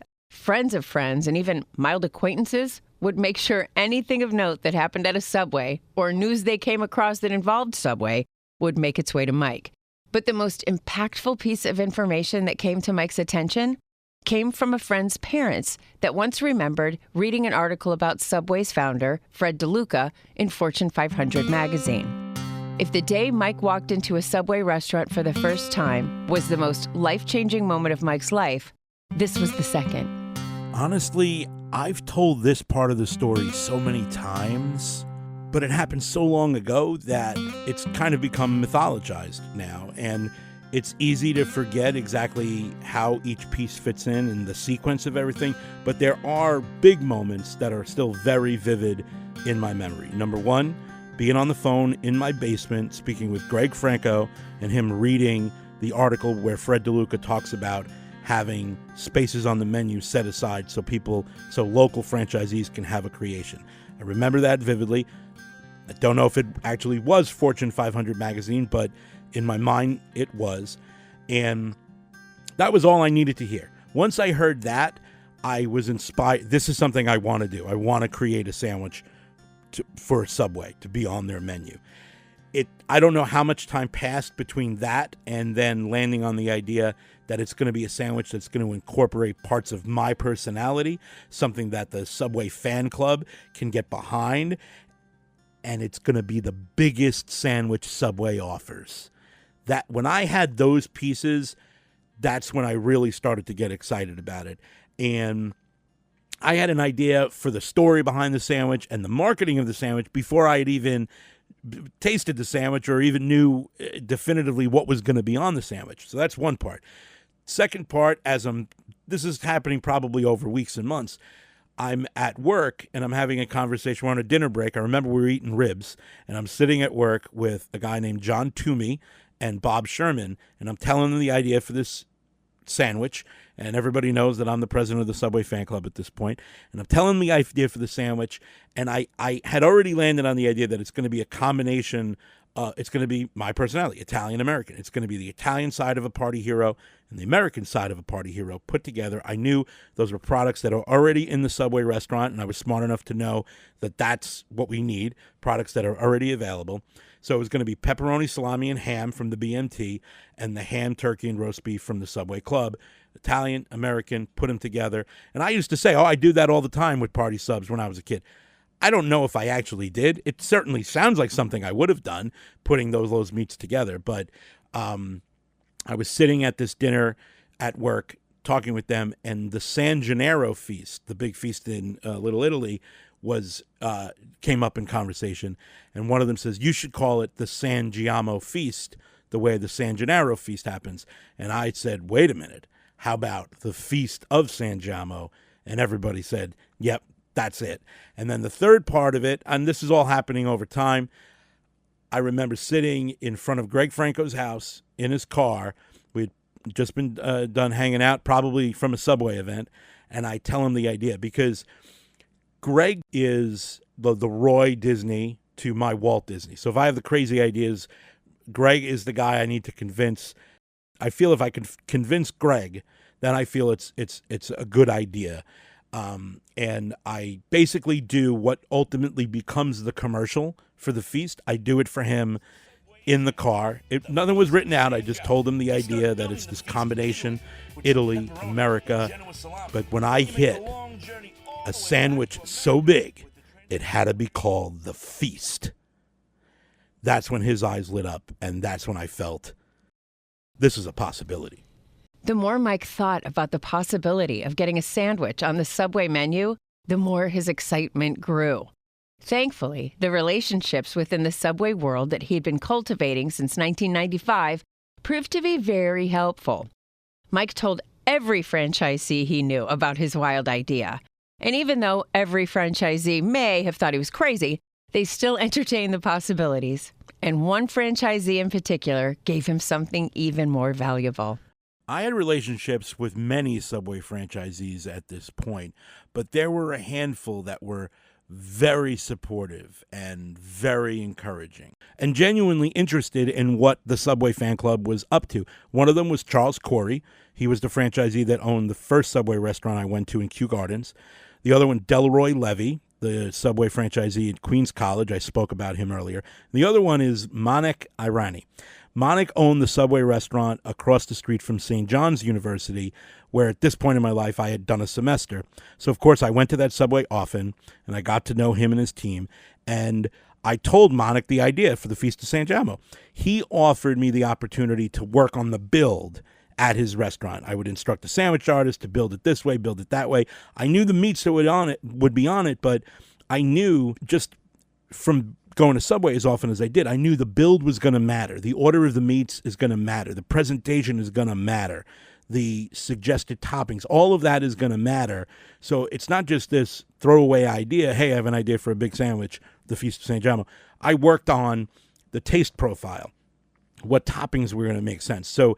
of friends, and even mild acquaintances would make sure anything of note that happened at a Subway or news they came across that involved Subway would make its way to Mike. But the most impactful piece of information that came to Mike's attention came from a friend's parents that once remembered reading an article about Subway's founder, Fred DeLuca, in Fortune 500 magazine. If the day Mike walked into a Subway restaurant for the first time was the most life-changing moment of Mike's life, this was the second. Honestly, I've told this part of the story so many times, but it happened so long ago that it's kind of become mythologized now, and it's easy to forget exactly how each piece fits in and the sequence of everything, but there are big moments that are still very vivid in my memory. Number one, being on the phone in my basement, speaking with Greg Franco, and him reading the article where Fred DeLuca talks about having spaces on the menu set aside so local franchisees can have a creation. I remember that vividly. I don't know if it actually was Fortune 500 magazine, but In my mind, it was. And that was all I needed to hear. Once I heard that, I was inspired. This is something I want to do. I want to create a sandwich for Subway to be on their menu. I don't know how much time passed between that and then landing on the idea that it's going to be a sandwich that's going to incorporate parts of my personality, something that the Subway fan club can get behind, and it's going to be the biggest sandwich Subway offers. That when I had those pieces, that's when I really started to get excited about it. And I had an idea for the story behind the sandwich and the marketing of the sandwich before I had even tasted the sandwich or even knew definitively what was going to be on the sandwich. So that's one part. Second part, this is happening probably over weeks and months. I'm at work and I'm having a conversation. We're on a dinner break. I remember we were eating ribs, and I'm sitting at work with a guy named John Toomey and Bob Sherman, and I'm telling them the idea for this sandwich. And everybody knows that I'm the president of the Subway fan club at this point. And I'm telling them the idea for the sandwich. And I had already landed on the idea that it's going to be a combination. It's going to be my personality, Italian-American. It's going to be the Italian side of a party hero and the American side of a party hero put together. I knew those were products that are already in the Subway restaurant, and I was smart enough to know that that's what we need, products that are already available. So it was going to be pepperoni, salami, and ham from the BMT, and the ham, turkey, and roast beef from the Subway Club. Italian, American, put them together. And I used to say, I do that all the time with party subs when I was a kid. I don't know if I actually did. It certainly sounds like something I would have done, putting those meats together. But I was sitting at this dinner at work talking with them, and the San Gennaro feast, the big feast in Little Italy, came up in conversation. And one of them says, you should call it the Sangiamo feast, the way the San Gennaro feast happens. And I said, wait a minute. How about the Feast of Sangiamo? And everybody said, yep, that's it. And then the third part of it, and this is all happening over time, I remember sitting in front of Greg Franco's house in his car. We'd just been done hanging out, probably from a Subway event, and I tell him the idea because Greg is the Roy Disney to my Walt Disney. So if I have the crazy ideas, Greg is the guy I need to convince. I feel if I can convince Greg, then I feel it's a good idea. And I basically do what ultimately becomes the commercial for the feast. I do it for him in the car. Nothing was written out. I just told him the idea that it's this combination, Italy, America. But when I hit a sandwich so big, it had to be called the Feast. That's when his eyes lit up, and that's when I felt this is a possibility. The more Mike thought about the possibility of getting a sandwich on the Subway menu, the more his excitement grew. Thankfully, the relationships within the Subway world that he'd been cultivating since 1995 proved to be very helpful. Mike told every franchisee he knew about his wild idea. And even though every franchisee may have thought he was crazy, they still entertained the possibilities. And one franchisee in particular gave him something even more valuable. I had relationships with many Subway franchisees at this point, but there were a handful that were very supportive and very encouraging and genuinely interested in what the Subway fan club was up to. One of them was Charles Corey. He was the franchisee that owned the first Subway restaurant I went to in Kew Gardens. The other one, Delroy Levy, the Subway franchisee at Queens College. I spoke about him earlier. The other one is Manik Irani. Manik owned the Subway restaurant across the street from St. John's University, where at this point in my life I had done a semester. So, of course, I went to that Subway often, and I got to know him and his team. And I told Manik the idea for the Feast of Sangiamo. He offered me the opportunity to work on the build at his restaurant. I would instruct the sandwich artist to build it this way, build it that way. I knew the meats that would be on it, but I knew just from going to Subway as often as I did, I knew the build was going to matter. The order of the meats is going to matter. The presentation is going to matter. The suggested toppings, all of that is going to matter. So it's not just this throwaway idea, hey, I have an idea for a big sandwich, the Feast of Sangiamo. I worked on the taste profile, what toppings were going to make sense. So,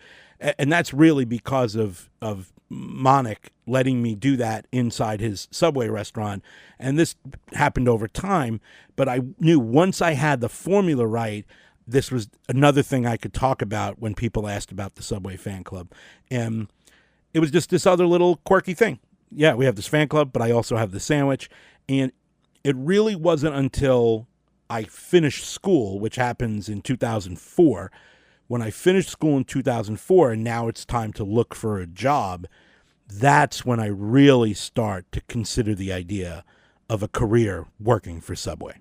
and that's really because of Manik letting me do that inside his Subway restaurant. And this happened over time, but I knew once I had the formula right, this was another thing I could talk about when people asked about the Subway fan club. And it was just this other little quirky thing. Yeah, we have this fan club, but I also have the sandwich. And it really wasn't until I finished school, which happens in 2004. When I finished school in 2004, and now it's time to look for a job, that's when I really start to consider the idea of a career working for Subway.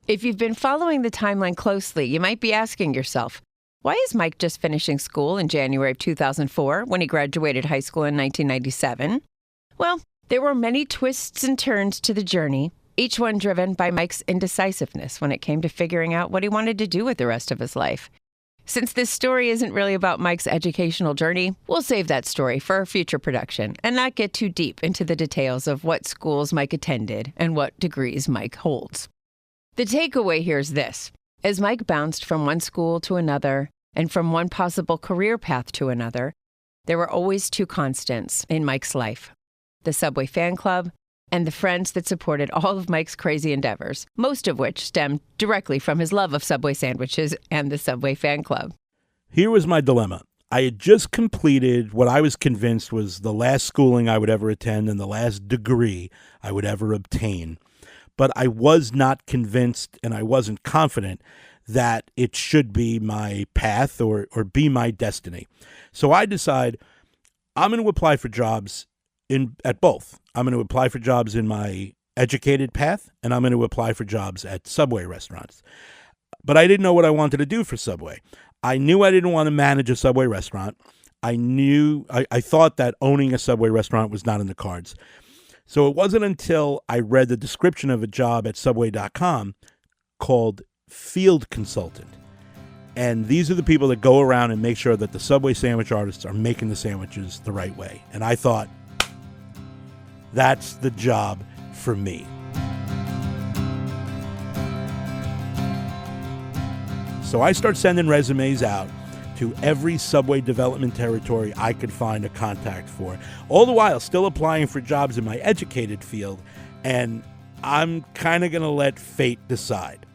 If you've been following the timeline closely, you might be asking yourself, why is Mike just finishing school in January of 2004 when he graduated high school in 1997? Well, there were many twists and turns to the journey, each one driven by Mike's indecisiveness when it came to figuring out what he wanted to do with the rest of his life. Since this story isn't really about Mike's educational journey, we'll save that story for a future production and not get too deep into the details of what schools Mike attended and what degrees Mike holds. The takeaway here is this. As Mike bounced from one school to another and from one possible career path to another, there were always two constants in Mike's life: the Subway fan club and the friends that supported all of Mike's crazy endeavors, most of which stemmed directly from his love of Subway sandwiches and the Subway fan club. Here was my dilemma. I had just completed what I was convinced was the last schooling I would ever attend and the last degree I would ever obtain. But I was not convinced and I wasn't confident that it should be my path or be my destiny. So I decide I'm going to apply for jobs at both. I'm going to apply for jobs in my educated path, and I'm going to apply for jobs at Subway restaurants. But I didn't know what I wanted to do for Subway. I knew I didn't want to manage a Subway restaurant. I thought that owning a Subway restaurant was not in the cards. So it wasn't until I read the description of a job at Subway.com called field consultant. And these are the people that go around and make sure that the Subway sandwich artists are making the sandwiches the right way. And I thought, that's the job for me. So I start sending resumes out to every Subway development territory I could find a contact for, all the while still applying for jobs in my educated field, and I'm kind of going to let fate decide.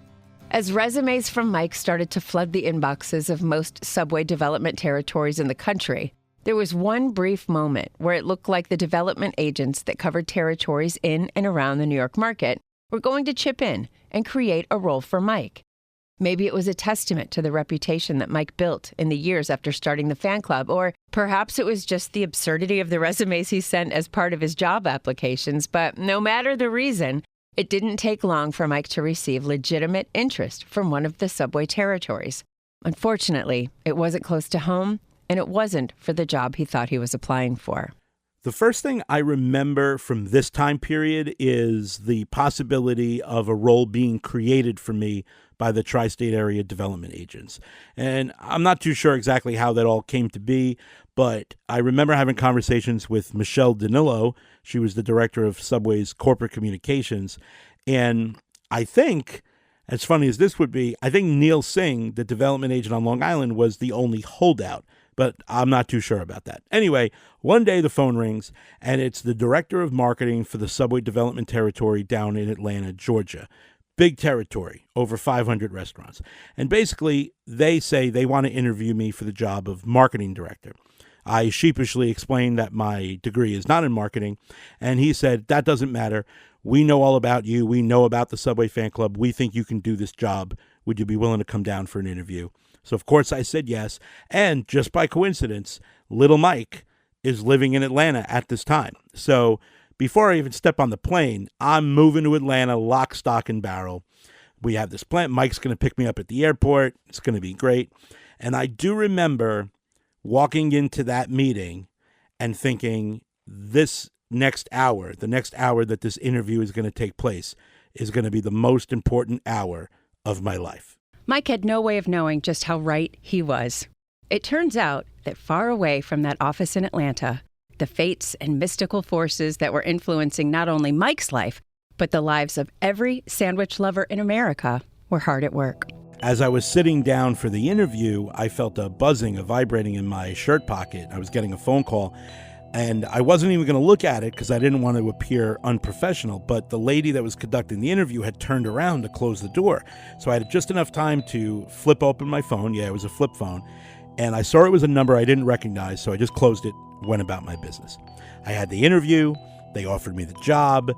As resumes from Mike started to flood the inboxes of most Subway development territories in the country, there was one brief moment where it looked like the development agents that covered territories in and around the New York market were going to chip in and create a role for Mike. Maybe it was a testament to the reputation that Mike built in the years after starting the fan club, or perhaps it was just the absurdity of the resumes he sent as part of his job applications. But no matter the reason, it didn't take long for Mike to receive legitimate interest from one of the Subway territories. Unfortunately, it wasn't close to home, and it wasn't for the job he thought he was applying for. The first thing I remember from this time period is the possibility of a role being created for me by the tri-state area development agents. And I'm not too sure exactly how that all came to be, but I remember having conversations with Michelle Danilo. She was the director of Subway's corporate communications. And I think, as funny as this would be, I think Neil Singh, the development agent on Long Island, was the only holdout. But I'm not too sure about that. Anyway, one day the phone rings, and it's the director of marketing for the Subway development territory down in Atlanta, Georgia. Big territory, over 500 restaurants. And basically, they say they want to interview me for the job of marketing director. I sheepishly explained that my degree is not in marketing, and he said, that doesn't matter. We know all about you. We know about the Subway fan club. We think you can do this job. Would you be willing to come down for an interview? So, of course, I said yes. And just by coincidence, little Mike is living in Atlanta at this time. So before I even step on the plane, I'm moving to Atlanta, lock, stock, and barrel. We have this plan. Mike's going to pick me up at the airport. It's going to be great. And I do remember walking into that meeting and thinking this next hour, the next hour that this interview is going to take place, is going to be the most important hour of my life. Mike had no way of knowing just how right he was. It turns out that far away from that office in Atlanta, the fates and mystical forces that were influencing not only Mike's life, but the lives of every sandwich lover in America were hard at work. As I was sitting down for the interview, I felt a buzzing, a vibrating in my shirt pocket. I was getting a phone call, And I wasn't even going to look at it because I didn't want to appear unprofessional, but the lady that was conducting the interview had turned around to close the door. So I had just enough time to flip open my phone. Yeah, it was a flip phone. And I saw it was a number I didn't recognize, so I just closed it, went about my business. I had the interview. They offered me the job.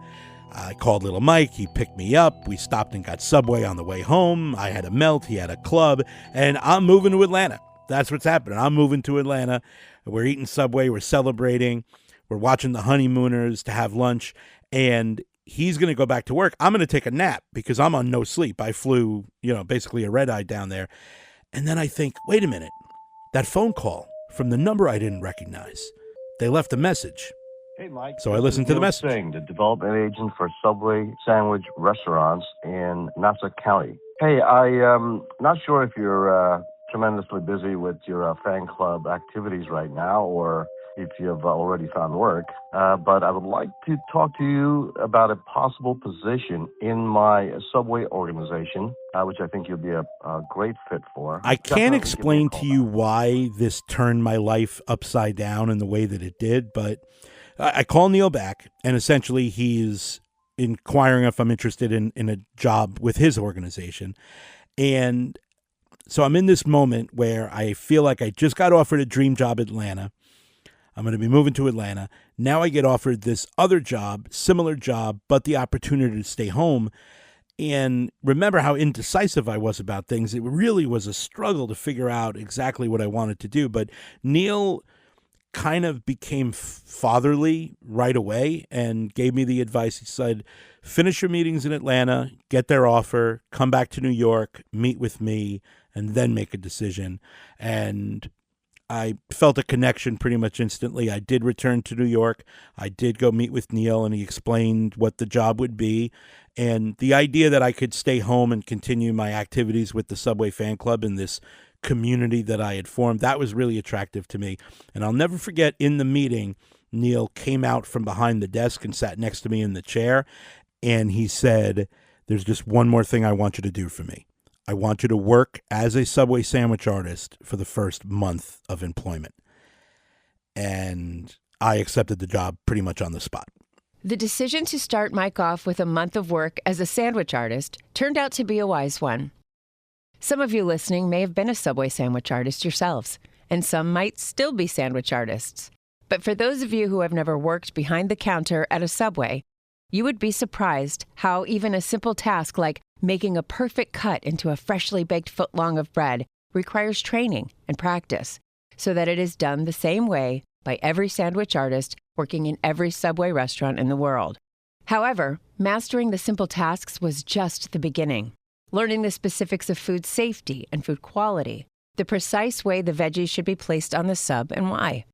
I called Little Mike. He picked me up. We stopped and got Subway on the way home. I had a melt. He had a club. And I'm moving to Atlanta. That's what's happening. I'm moving to Atlanta. We're eating Subway. We're celebrating. We're watching the honeymooners to have lunch. And he's going to go back to work. I'm going to take a nap because I'm on no sleep. I flew, basically a red eye down there. And then I think, wait a minute. That phone call from the number I didn't recognize. They left a message. Hey, Mike. So I listened to the message. Singh, the development agent for Subway Sandwich restaurants in Nassau County. Hey, I'm not sure if you're tremendously busy with your fan club activities right now or if you've already found work, but I would like to talk to you about a possible position in my Subway organization, which I think you'll be a great fit for. I can't explain to you why this turned my life upside down in the way that it did, but I call Neil back, and essentially he's inquiring if I'm interested in a job with his organization. And so I'm in this moment where I feel like I just got offered a dream job in Atlanta. I'm going to be moving to Atlanta. Now I get offered this other job, similar job, but the opportunity to stay home. And remember how indecisive I was about things. It really was a struggle to figure out exactly what I wanted to do. But Neil kind of became fatherly right away and gave me the advice. He said, finish your meetings in Atlanta, get their offer, come back to New York, meet with me, and then make a decision. And I felt a connection pretty much instantly. I did return to New York. I did go meet with Neil, and he explained what the job would be. And the idea that I could stay home and continue my activities with the Subway fan club in this community that I had formed, that was really attractive to me. And I'll never forget, in the meeting, Neil came out from behind the desk and sat next to me in the chair. And he said, there's just one more thing I want you to do for me. I want you to work as a Subway sandwich artist for the first month of employment. And I accepted the job pretty much on the spot. The decision to start Mike off with a month of work as a sandwich artist turned out to be a wise one. Some of you listening may have been a Subway sandwich artist yourselves, and some might still be sandwich artists. But for those of you who have never worked behind the counter at a Subway, you would be surprised how even a simple task like making a perfect cut into a freshly baked footlong of bread requires training and practice so that it is done the same way by every sandwich artist working in every Subway restaurant in the world. However, mastering the simple tasks was just the beginning. Learning the specifics of food safety and food quality, the precise way the veggies should be placed on the sub and why,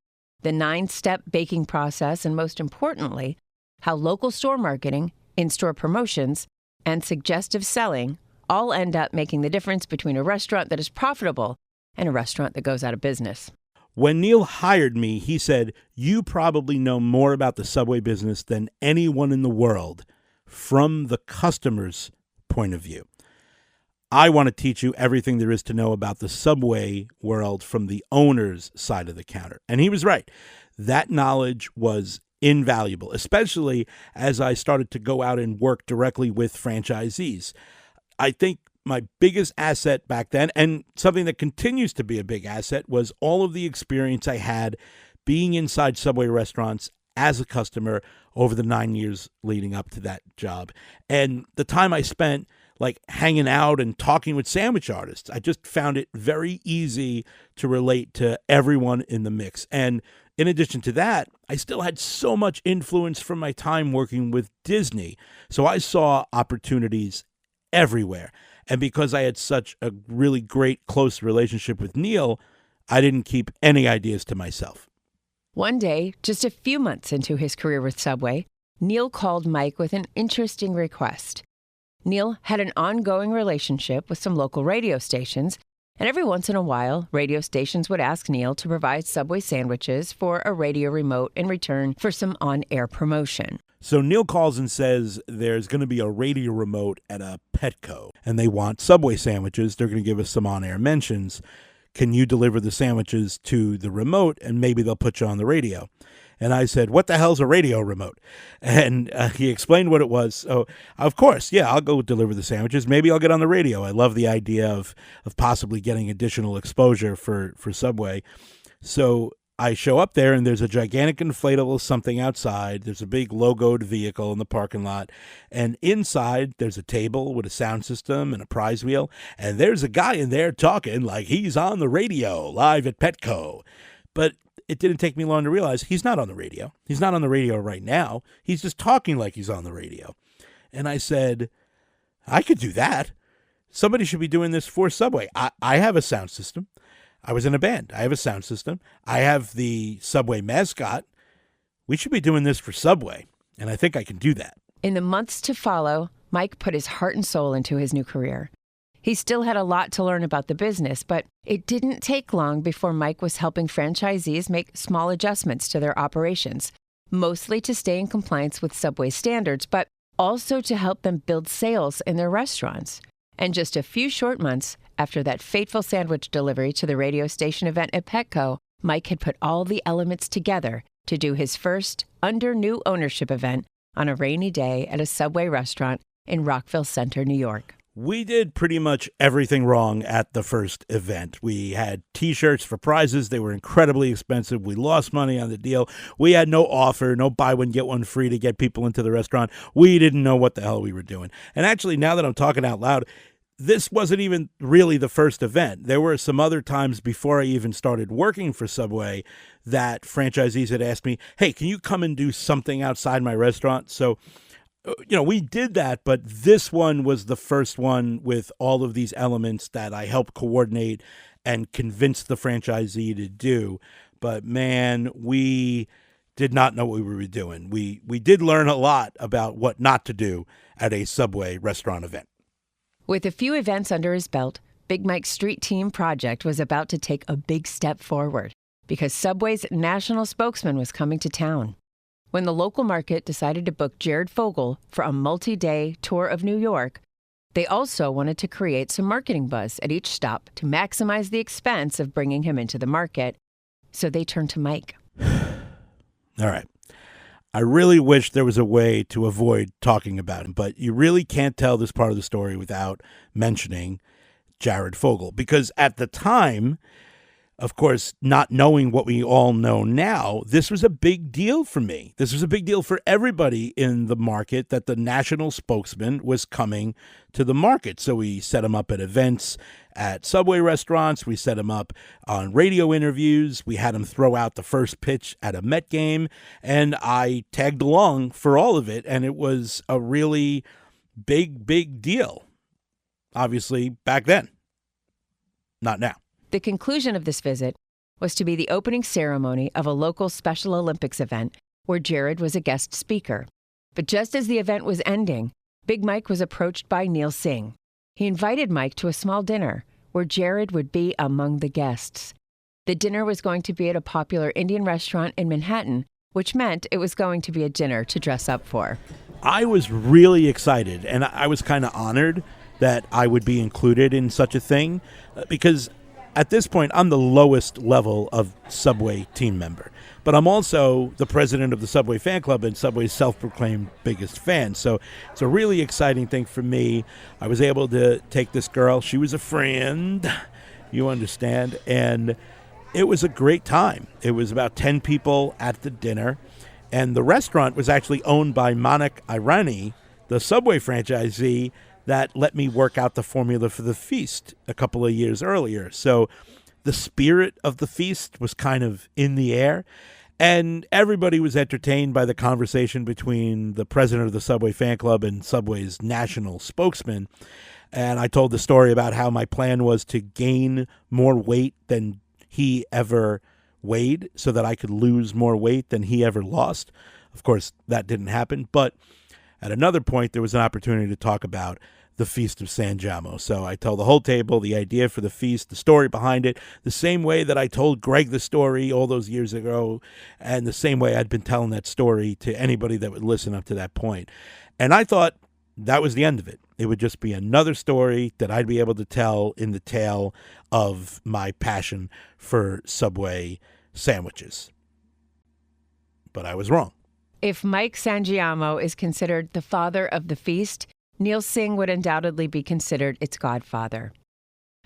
the 9-step baking process, and most importantly, how local store marketing, in-store promotions, and suggestive selling all end up making the difference between a restaurant that is profitable and a restaurant that goes out of business. When Neil hired me, he said, you probably know more about the Subway business than anyone in the world from the customer's point of view. I want to teach you everything there is to know about the Subway world from the owner's side of the counter. And he was right. That knowledge was invaluable, especially as I started to go out and work directly with franchisees. I think my biggest asset back then, and something that continues to be a big asset, was all of the experience I had being inside Subway restaurants as a customer over the 9 years leading up to that job. And the time I spent hanging out and talking with sandwich artists, I just found it very easy to relate to everyone in the mix. And in addition to that, I still had so much influence from my time working with Disney. So I saw opportunities everywhere. And because I had such a really great, close relationship with Neil, I didn't keep any ideas to myself. One day, just a few months into his career with Subway, Neil called Mike with an interesting request. Neil had an ongoing relationship with some local radio stations, and every once in a while, radio stations would ask Neil to provide Subway sandwiches for a radio remote in return for some on-air promotion. So Neil calls and says there's going to be a radio remote at a Petco, and they want Subway sandwiches. They're going to give us some on-air mentions. Can you deliver the sandwiches to the remote, and maybe they'll put you on the radio? And I said, what the hell's a radio remote? And he explained what it was. So, of course, yeah, I'll go deliver the sandwiches. Maybe I'll get on the radio. I love the idea of possibly getting additional exposure for Subway. So I show up there, and there's a gigantic inflatable something outside. There's a big logoed vehicle in the parking lot. And inside, there's a table with a sound system and a prize wheel. And there's a guy in there talking like he's on the radio live at Petco. But it didn't take me long to realize he's not on the radio. He's not on the radio right now. He's just talking like he's on the radio. And I said, I could do that. Somebody should be doing this for Subway. I have a sound system. I was in a band. I have a sound system. I have the Subway mascot. We should be doing this for Subway, and I think I can do that. In the months to follow, Mike put his heart and soul into his new career. He still had a lot to learn about the business, but it didn't take long before Mike was helping franchisees make small adjustments to their operations, mostly to stay in compliance with Subway standards, but also to help them build sales in their restaurants. And just a few short months after that fateful sandwich delivery to the radio station event at Petco, Mike had put all the elements together to do his first under new ownership event on a rainy day at a Subway restaurant in Rockville Center, New York. We did pretty much everything wrong at the first event. We had T-shirts for prizes. They were incredibly expensive. We lost money on the deal. We had no offer, no buy one, get one free to get people into the restaurant. We didn't know what the hell we were doing. And actually, now that I'm talking out loud, this wasn't even really the first event. There were some other times before I even started working for Subway that franchisees had asked me, hey, can you come and do something outside my restaurant? So, we did that, but this one was the first one with all of these elements that I helped coordinate and convince the franchisee to do. But man, we did not know what we were doing. We did learn a lot about what not to do at a Subway restaurant event. With a few events under his belt, Big Mike's Street Team project was about to take a big step forward because Subway's national spokesman was coming to town. When the local market decided to book Jared Fogle for a multi-day tour of New York, they also wanted to create some marketing buzz at each stop to maximize the expense of bringing him into the market. So they turned to Mike. All right. I really wish there was a way to avoid talking about him, but you really can't tell this part of the story without mentioning Jared Fogle, because at the time, of course, not knowing what we all know now, this was a big deal for me. This was a big deal for everybody in the market that the national spokesman was coming to the market. So we set him up at events at Subway restaurants. We set him up on radio interviews. We had him throw out the first pitch at a Met game. And I tagged along for all of it. And it was a really big deal. Obviously, back then. Not now. The conclusion of this visit was to be the opening ceremony of a local Special Olympics event where Jared was a guest speaker. But just as the event was ending, Big Mike was approached by Neil Singh. He invited Mike to a small dinner where Jared would be among the guests. The dinner was going to be at a popular Indian restaurant in Manhattan, which meant it was going to be a dinner to dress up for. I was really excited, and I was kind of honored that I would be included in such a thing because at this point, I'm the lowest level of Subway team member, but I'm also the president of the Subway fan club and Subway's self-proclaimed biggest fan. So it's a really exciting thing for me. I was able to take this girl. She was a friend, you understand, and it was a great time. It was about 10 people at the dinner, and the restaurant was actually owned by Manik Irani, the Subway franchisee that let me work out the formula for the feast a couple of years earlier. So the spirit of the feast was kind of in the air, and everybody was entertained by the conversation between the president of the Subway fan club and Subway's national spokesman. And I told the story about how my plan was to gain more weight than he ever weighed so that I could lose more weight than he ever lost. Of course, that didn't happen, but at another point, there was an opportunity to talk about the Feast of Sangiamo. So I told the whole table the idea for the feast, the story behind it, the same way that I told Greg the story all those years ago, and the same way I'd been telling that story to anybody that would listen up to that point. And I thought that was the end of it. It would just be another story that I'd be able to tell in the tale of my passion for Subway sandwiches. but I was wrong. If Mike Sangiamo is considered the father of the feast, Neil Singh would undoubtedly be considered its godfather.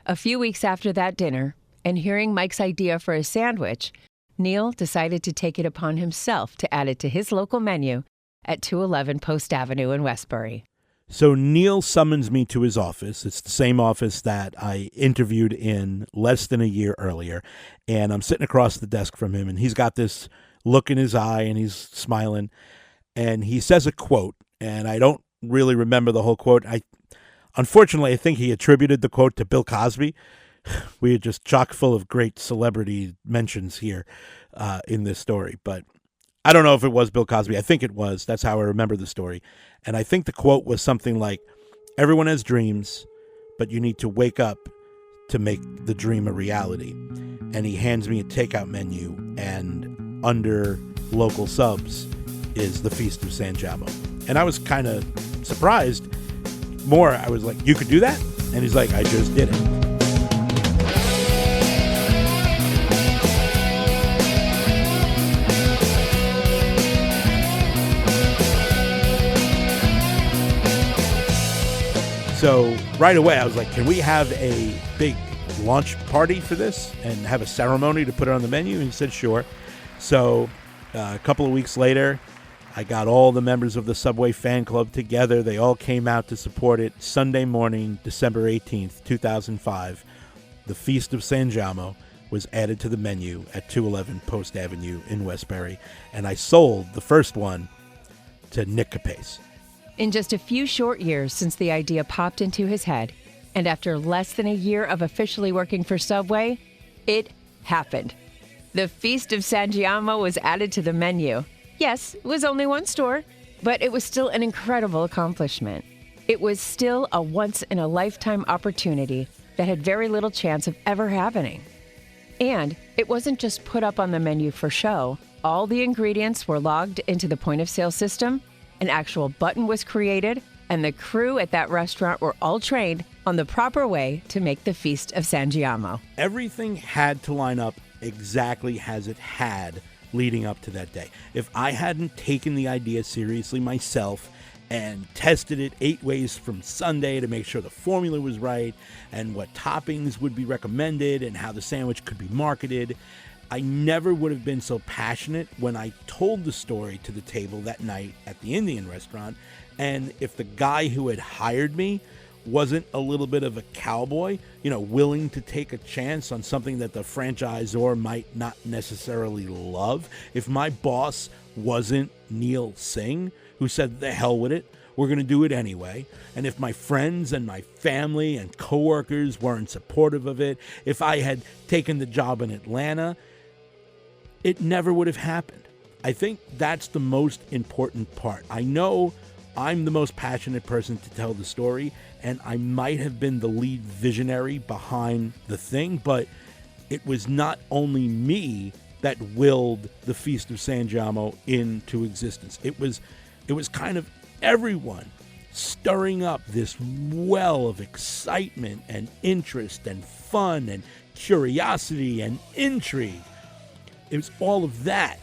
A few weeks after that dinner, and hearing Mike's idea for a sandwich, Neil decided to take it upon himself to add it to his local menu at 211 Post Avenue in Westbury. So Neil summons me to his office. It's the same office that I interviewed in less than a year earlier. And I'm sitting across the desk from him, and he's got this look in his eye, and he's smiling. And he says a quote, and I don't really remember the whole quote. Unfortunately, I think he attributed the quote to Bill Cosby. We are just chock full of great celebrity mentions here in this story. But I don't know if it was Bill Cosby. I think it was. That's how I remember the story. And I think the quote was something like, everyone has dreams, but you need to wake up to make the dream a reality. And he hands me a takeout menu, and under local subs is the Feast of Sangiamo. And I was kind of surprised. More, I was like, you could do that? And he's like, I just did it. So right away, I was like, can we have a big launch party for this and have a ceremony to put it on the menu? And he said, sure. So a couple of weeks later, I got all the members of the Subway fan club together. They all came out to support it. Sunday morning, December 18th, 2005, the Feast of Sangiamo was added to the menu at 211 Post Avenue in Westbury. And I sold the first one to Nick Capace. In just a few short years since the idea popped into his head, and after less than a year of officially working for Subway, it happened. The Feast of Sangiamo was added to the menu. Yes, it was only one store, but it was still an incredible accomplishment. It was still a once-in-a-lifetime opportunity that had very little chance of ever happening. And it wasn't just put up on the menu for show. All the ingredients were logged into the point-of-sale system, an actual button was created, and the crew at that restaurant were all trained on the proper way to make the Feast of Sangiamo. Everything had to line up exactly as it had leading up to that day. If I hadn't taken the idea seriously myself and tested it 8 ways from Sunday to make sure the formula was right and what toppings would be recommended and how the sandwich could be marketed, I never would have been so passionate when I told the story to the table that night at the Indian restaurant. And if the guy who had hired me wasn't a little bit of a cowboy, willing to take a chance on something that the franchisor might not necessarily love, if my boss wasn't Neil Singh, who said, the hell with it, we're going to do it anyway, and if my friends and my family and coworkers weren't supportive of it, if I had taken the job in Atlanta, it never would have happened. I think that's the most important part. I know I'm the most passionate person to tell the story, and I might have been the lead visionary behind the thing, but it was not only me that willed the Feast of Sangiamo into existence. It was kind of everyone stirring up this well of excitement and interest and fun and curiosity and intrigue. It was all of that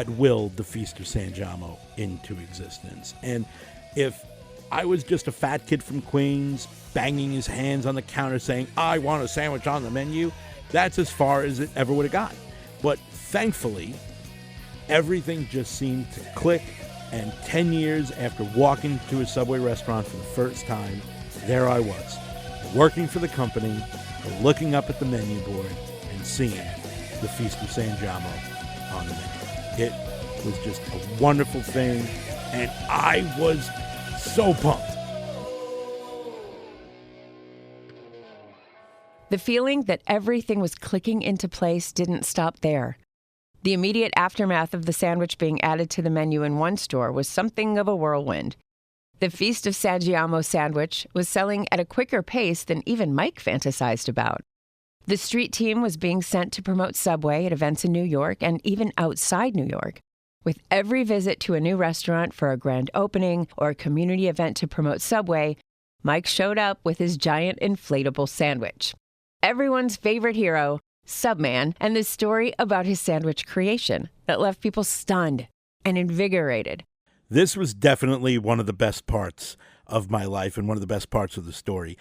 willed the Feast of Sangiamo into existence. And if I was just a fat kid from Queens banging his hands on the counter saying, I want a sandwich on the menu, that's as far as it ever would have got. But thankfully, everything just seemed to click. And 10 years after walking to a Subway restaurant for the first time, there I was, working for the company, looking up at the menu board and seeing the Feast of Sangiamo on the menu. It was just a wonderful thing, and I was so pumped. The feeling that everything was clicking into place didn't stop there. The immediate aftermath of the sandwich being added to the menu in one store was something of a whirlwind. The Feast of Sangiamo Sandwich was selling at a quicker pace than even Mike fantasized about. The street team was being sent to promote Subway at events in New York and even outside New York. With every visit to a new restaurant for a grand opening or a community event to promote Subway, Mike showed up with his giant inflatable sandwich. Everyone's favorite hero, Subman, and the story about his sandwich creation, that left people stunned and invigorated. This was definitely one of the best parts of my life and one of the best parts of the story.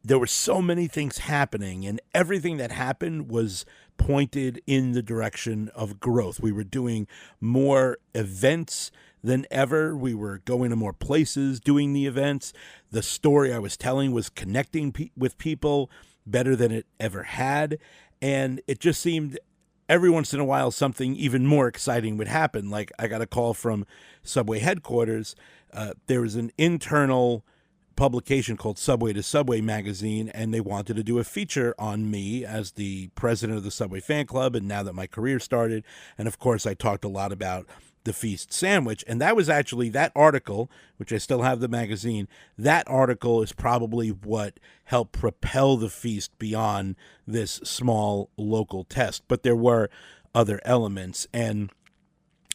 There were so many things happening, and everything that happened was pointed in the direction of growth. We were doing more events than ever. We were going to more places doing the events. The story I was telling was connecting with people better than it ever had. And it just seemed every once in a while something even more exciting would happen. Like I got a call from Subway headquarters. There was an internal publication called Subway to Subway magazine, and they wanted to do a feature on me as the president of the Subway fan club, and now that my career started. And of course I talked a lot about the Feast sandwich, and that was actually that article, which I still have the magazine. That article is probably what helped propel the Feast beyond this small local test, but there were other elements. And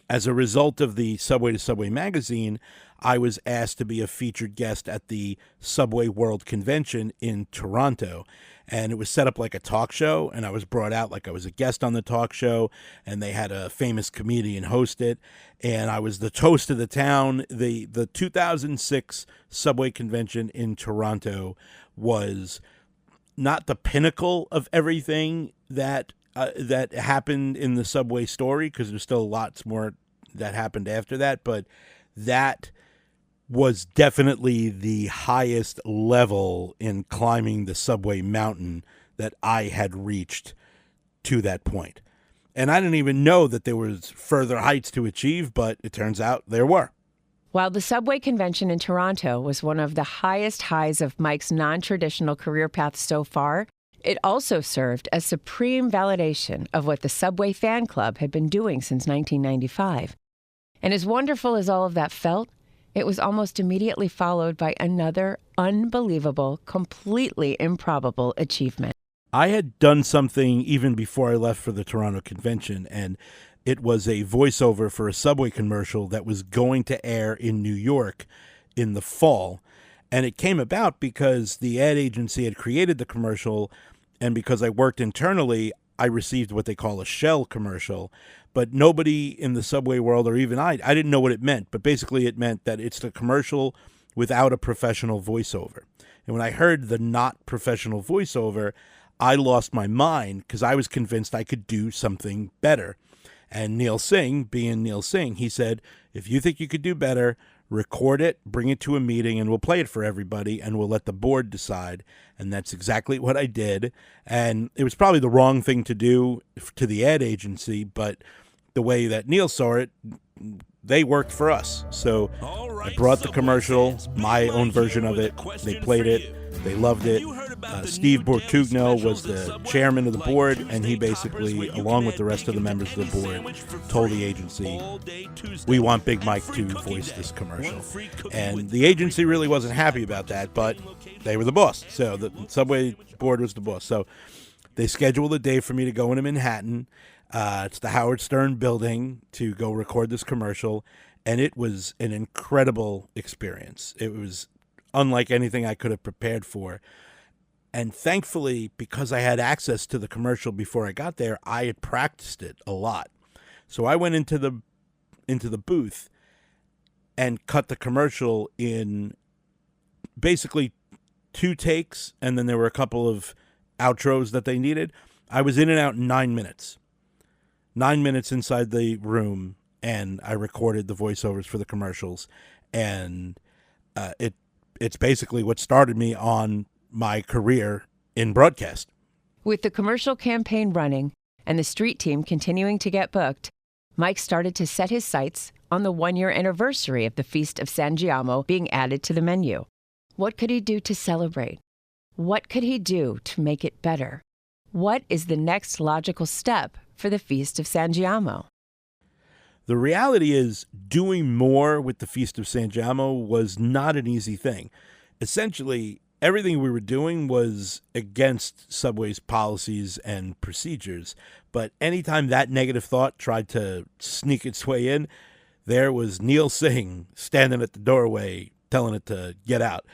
as a result of the Subway to Subway magazine, I was asked to be a featured guest at the Subway World Convention in Toronto. And it was set up like a talk show, and I was brought out like I was a guest on the talk show, and they had a famous comedian host it, and I was the toast of the town. The 2006 Subway Convention in Toronto was not the pinnacle of everything that happened in the Subway story, because there's still lots more that happened after that, but that was definitely the highest level in climbing the Subway mountain that I had reached to that point. And I didn't even know that there was further heights to achieve, but it turns out there were. While the Subway convention in Toronto was one of the highest highs of Mike's non-traditional career path so far, it also served as supreme validation of what the Subway fan club had been doing since 1995. And as wonderful as all of that felt, it was almost immediately followed by another unbelievable, completely improbable achievement. I had done something even before I left for the Toronto convention, and it was a voiceover for a Subway commercial that was going to air in New York in the fall. And it came about because the ad agency had created the commercial, and because I worked internally, I received what they call a shell commercial. But nobody in the Subway world, or even I didn't know what it meant. But basically it meant that it's the commercial without a professional voiceover. And when I heard the not professional voiceover, I lost my mind because I was convinced I could do something better. And Neil Singh, being Neil Singh, he said, if you think you could do better, record it, bring it to a meeting, and we'll play it for everybody, and we'll let the board decide. And that's exactly what I did. And it was probably the wrong thing to do to the ad agency, but the way that Neil saw it, they worked for us. So I brought the commercial, my own version of it. They played it. They loved it. Steve Bortugno was the chairman of the board, and he basically, along with the rest of the members of the board, told the agency, we want Big Mike to voice this commercial. And the agency really wasn't happy about that, but they were the boss. So the Subway board was the boss. So they scheduled a day for me to go into Manhattan. It's the Howard Stern building to go record this commercial, and it was an incredible experience. It was unlike anything I could have prepared for. And thankfully, because I had access to the commercial before I got there, I had practiced it a lot. So I went into the booth and cut the commercial in basically 2 takes, and then there were a couple of outros that they needed. I was in and out in 9 minutes. 9 minutes inside the room, and I recorded the voiceovers for the commercials. And it's basically what started me on my career in broadcast. With the commercial campaign running and the street team continuing to get booked, Mike started to set his sights on the 1-year anniversary of the Feast of Sangiamo being added to the menu. What could he do to celebrate? What could he do to make it better? What is the next logical step for the Feast of Sangiamo? The reality is, doing more with the Feast of Sangiamo was not an easy thing. Essentially, everything we were doing was against Subway's policies and procedures. But anytime that negative thought tried to sneak its way in, there was Neil Singh standing at the doorway telling it to get out.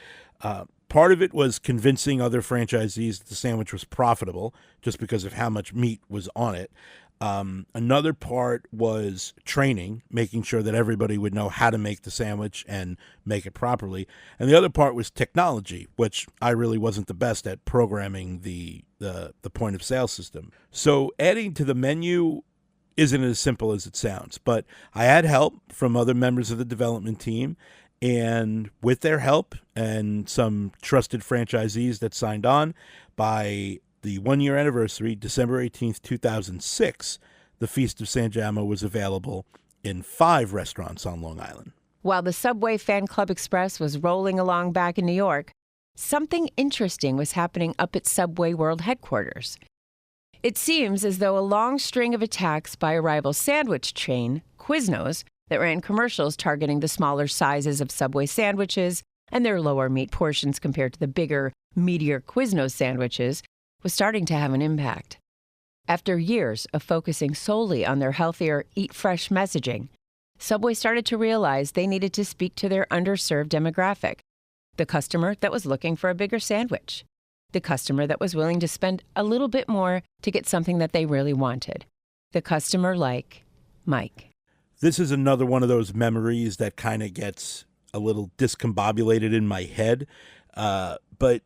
Part of it was convincing other franchisees that the sandwich was profitable just because of how much meat was on it. Another part was training, making sure that everybody would know how to make the sandwich and make it properly. And the other part was technology, which I really wasn't the best at programming the point of sale system. So adding to the menu isn't as simple as it sounds, but I had help from other members of the development team. And with their help and some trusted franchisees that signed on, by the 1-year anniversary, December 18th, 2006, the Feast of Sangiamo was available in 5 restaurants on Long Island. While the Subway Fan Club Express was rolling along back in New York, something interesting was happening up at Subway World headquarters. It seems as though a long string of attacks by a rival sandwich chain, Quiznos, that ran commercials targeting the smaller sizes of Subway sandwiches and their lower meat portions compared to the bigger, meatier Quiznos sandwiches, was starting to have an impact. After years of focusing solely on their healthier, eat fresh messaging, Subway started to realize they needed to speak to their underserved demographic, the customer that was looking for a bigger sandwich, the customer that was willing to spend a little bit more to get something that they really wanted, the customer like Mike. This is another one of those memories that kind of gets a little discombobulated in my head. But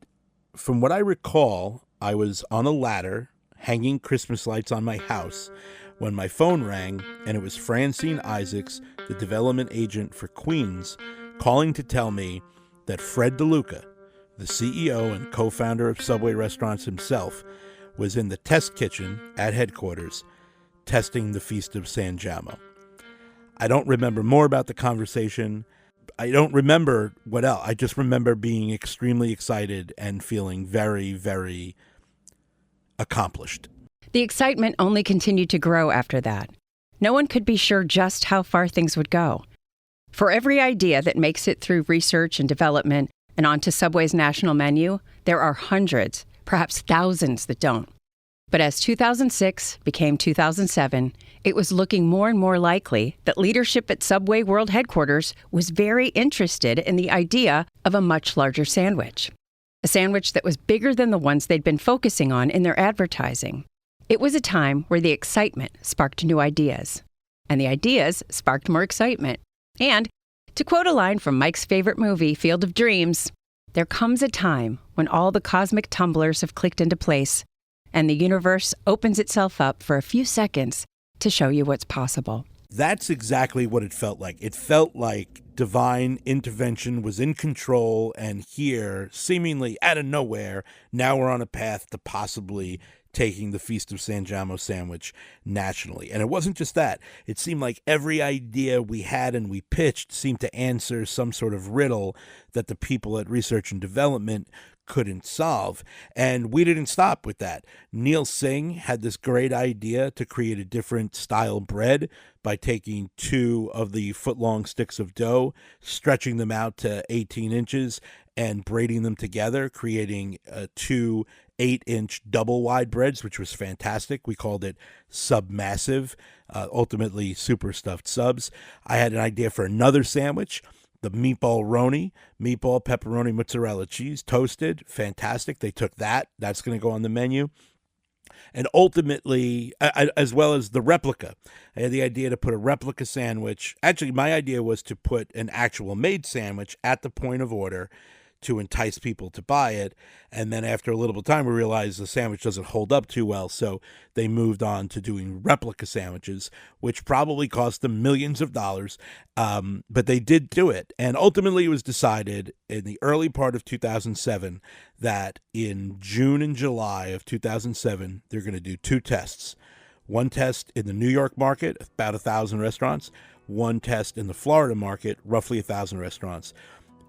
from what I recall, I was on a ladder hanging Christmas lights on my house when my phone rang, and it was Francine Isaacs, the development agent for Queens, calling to tell me that Fred DeLuca, the CEO and co-founder of Subway Restaurants himself, was in the test kitchen at headquarters testing the Feast of Sangiamo. I don't remember more about the conversation. I don't remember what else. I just remember being extremely excited and feeling very, very accomplished. The excitement only continued to grow after that. No one could be sure just how far things would go. For every idea that makes it through research and development and onto Subway's national menu, there are hundreds, perhaps thousands that don't. But as 2006 became 2007, it was looking more and more likely that leadership at Subway World headquarters was very interested in the idea of a much larger sandwich. A sandwich that was bigger than the ones they'd been focusing on in their advertising. It was a time where the excitement sparked new ideas, and the ideas sparked more excitement. And, to quote a line from Mike's favorite movie, Field of Dreams, there comes a time when all the cosmic tumblers have clicked into place, and the universe opens itself up for a few seconds to show you what's possible. That's exactly what it felt like. It felt like divine intervention was in control, and here, seemingly out of nowhere, now we're on a path to possibly taking the Feast of Sangiamo Sandwich nationally. And it wasn't just that. It seemed like every idea we had and we pitched seemed to answer some sort of riddle that the people at research and development couldn't solve. And we didn't stop with that. Neil Singh had this great idea to create a different style bread by taking 2 of the foot-long sticks of dough, stretching them out to 18 inches, and braiding them together, creating 2 8-inch double-wide breads, which was fantastic. We called it Submassive, ultimately super stuffed subs. I had an idea for another sandwich, the meatball roni, meatball, pepperoni, mozzarella cheese, toasted, fantastic. They took that. That's going to go on the menu. And ultimately, as well as the replica, I had the idea to put a replica sandwich. Actually, my idea was to put an actual made sandwich at the point of order to entice people to buy it. And then after a little bit of time, we realized the sandwich doesn't hold up too well. So they moved on to doing replica sandwiches, which probably cost them millions of dollars. But they did do it. And ultimately, it was decided in the early part of 2007 that in June and July of 2007, they're going to do 2 tests. One test in the New York market, about 1,000 restaurants. One test in the Florida market, roughly 1,000 restaurants.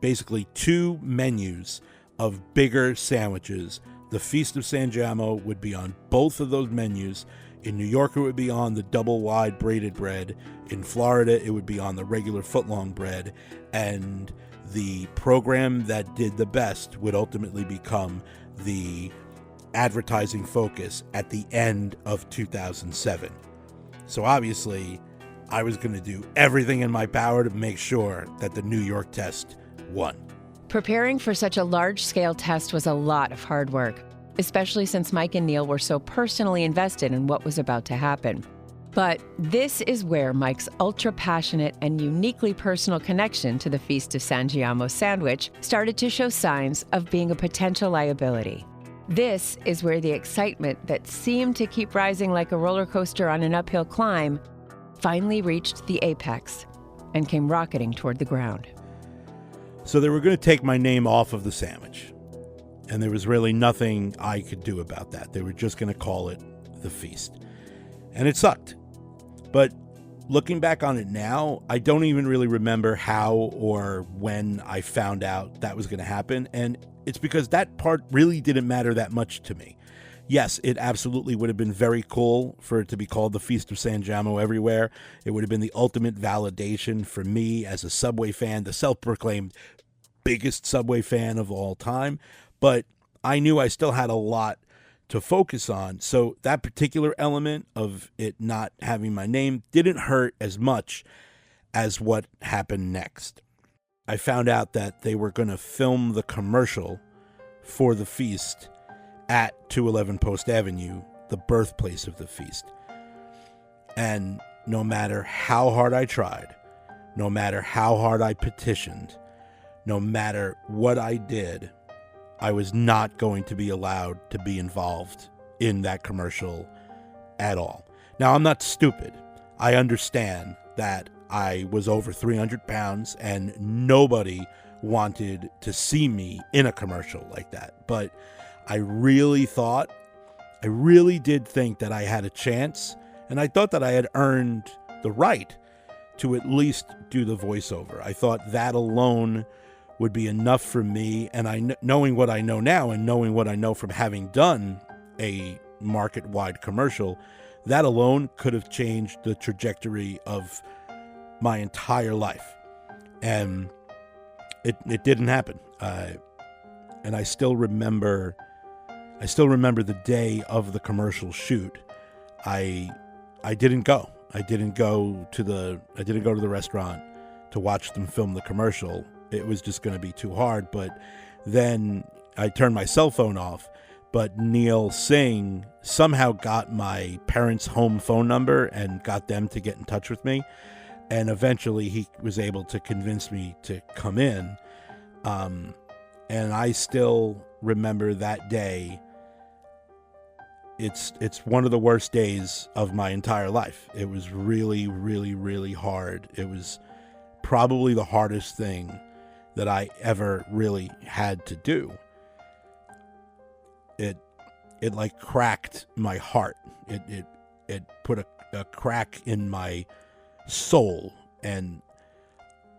Basically 2 menus of bigger sandwiches. The Feast of Sangiamo would be on both of those menus. In New York, it would be on the double-wide braided bread. In Florida, it would be on the regular foot-long bread. And the program that did the best would ultimately become the advertising focus at the end of 2007. So obviously, I was going to do everything in my power to make sure that the New York test won. Preparing for such a large-scale test was a lot of hard work, especially since Mike and Neil were so personally invested in what was about to happen. But this is where Mike's ultra-passionate and uniquely personal connection to the Feast of Sangiamo Sandwich started to show signs of being a potential liability. This is where the excitement that seemed to keep rising like a roller coaster on an uphill climb finally reached the apex and came rocketing toward the ground. So they were going to take my name off of the sandwich, and there was really nothing I could do about that. They were just going to call it the Feast. And it sucked. But looking back on it now, I don't even really remember how or when I found out that was going to happen. And it's because that part really didn't matter that much to me. Yes, it absolutely would have been very cool for it to be called the Feast of Sangiamo everywhere. It would have been the ultimate validation for me as a Subway fan, the self-proclaimed biggest Subway fan of all time. But I knew I still had a lot to focus on. So that particular element of it not having my name didn't hurt as much as what happened next. I found out that they were going to film the commercial for the Feast at 211 Post Avenue, the birthplace of the Feast. And no matter how hard I tried, no matter how hard I petitioned, no matter what I did, I was not going to be allowed to be involved in that commercial at all. Now, I'm not stupid. I understand that I was over 300 pounds and nobody wanted to see me in a commercial like that. But I really did think that I had a chance, and I thought that I had earned the right to at least do the voiceover. I thought that alone would be enough for me, and knowing what I know now and knowing what I know from having done a market-wide commercial, that alone could have changed the trajectory of my entire life. And it didn't happen. And I still remember the day of the commercial shoot. I didn't go. I didn't go to the restaurant to watch them film the commercial. It was just going to be too hard. But then I turned my cell phone off. But Neil Singh somehow got my parents' home phone number and got them to get in touch with me. And eventually he was able to convince me to come in. And I still remember that day. It's one of the worst days of my entire life. It was really, really, really hard. It was probably the hardest thing that I ever really had to do. It like cracked my heart. It put a crack in my soul, and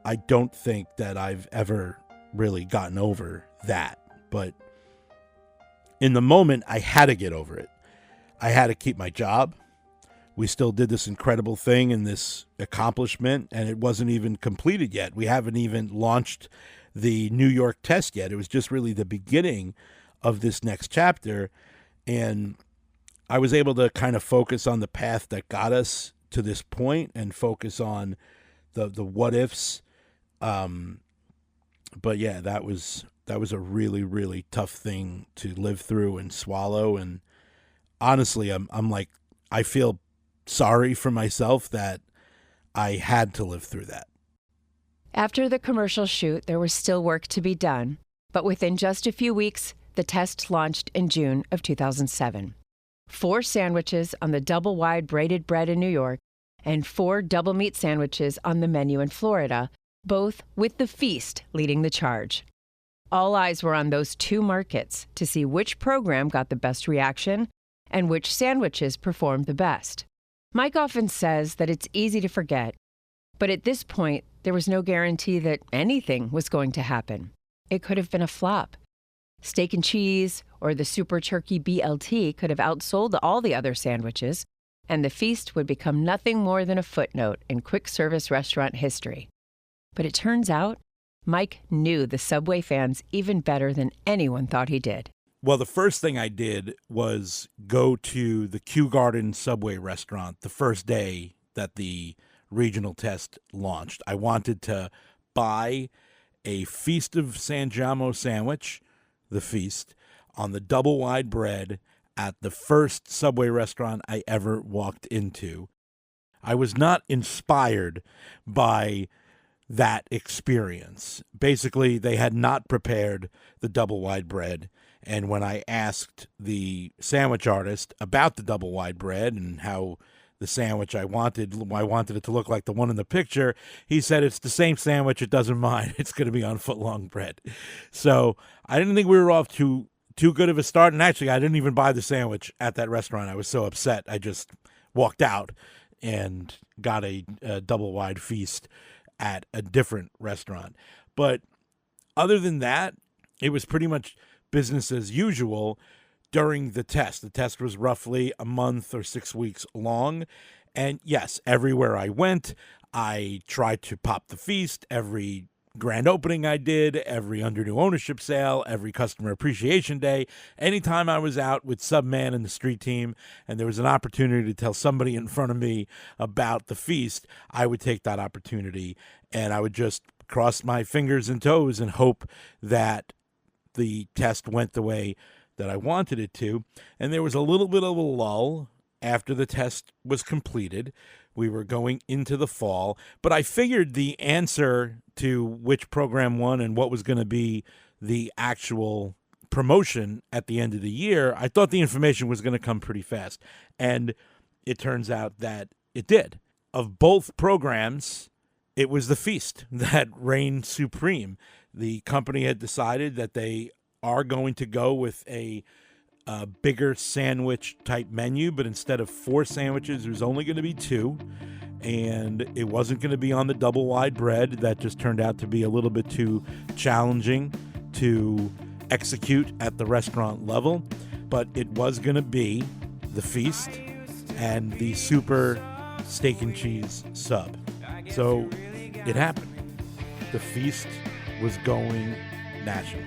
I don't think that I've ever really gotten over that. But in the moment, I had to get over it. I had to keep my job. We still did this incredible thing and this accomplishment, and it wasn't even completed yet. We haven't even launched the New York test yet. It was just really the beginning of this next chapter. And I was able to kind of focus on the path that got us to this point and focus on the what ifs. But yeah, that was a really, really tough thing to live through and swallow. And honestly, I'm like, I feel sorry for myself that I had to live through that. After the commercial shoot, there was still work to be done, but within just a few weeks, the test launched in June of 2007. 4 sandwiches on the double-wide braided bread in New York and 4 double meat sandwiches on the menu in Florida, both with the Feast leading the charge. All eyes were on those 2 markets to see which program got the best reaction and which sandwiches performed the best. Mike often says that it's easy to forget, but at this point, there was no guarantee that anything was going to happen. It could have been a flop. Steak and cheese or the super turkey BLT could have outsold all the other sandwiches, and the Feast would become nothing more than a footnote in quick service restaurant history. But it turns out, Mike knew the Subway fans even better than anyone thought he did. Well, the first thing I did was go to the Kew Garden Subway restaurant the first day that the regional test launched. I wanted to buy a Feast of Sangiamo sandwich, the Feast, on the double wide bread at the first Subway restaurant I ever walked into. I was not inspired by that experience. Basically, they had not prepared the double wide bread. And when I asked the sandwich artist about the double wide bread and how the sandwich I wanted it to look like the one in the picture, he said it's the same sandwich, it doesn't mind. It's going to be on footlong bread. So I didn't think we were off too good of a start. And actually, I didn't even buy the sandwich at that restaurant. I was so upset. I just walked out and got a double wide feast at a different restaurant. But other than that, it was pretty much business as usual during the test. The test was roughly a month or 6 weeks long. And yes, everywhere I went, I tried to pop the feast. Every grand opening I did, every under new ownership sale, every customer appreciation day, anytime I was out with Subman and the street team and there was an opportunity to tell somebody in front of me about the feast, I would take that opportunity and I would just cross my fingers and toes and hope that the test went the way that I wanted it to. And there was a little bit of a lull after the test was completed. We were going into the fall, but I figured the answer to which program won and what was going to be the actual promotion at the end of the year, I thought the information was going to come pretty fast. And it turns out that it did. Of both programs, it was the feast that reigned supreme. The company had decided that they are going to go with a bigger sandwich type menu, but instead of 4 sandwiches, there's only going to be 2. And it wasn't going to be on the double wide bread. That just turned out to be a little bit too challenging to execute at the restaurant level. But it was going to be the feast and the super steak and cheese sub. So it happened. The feast was going national.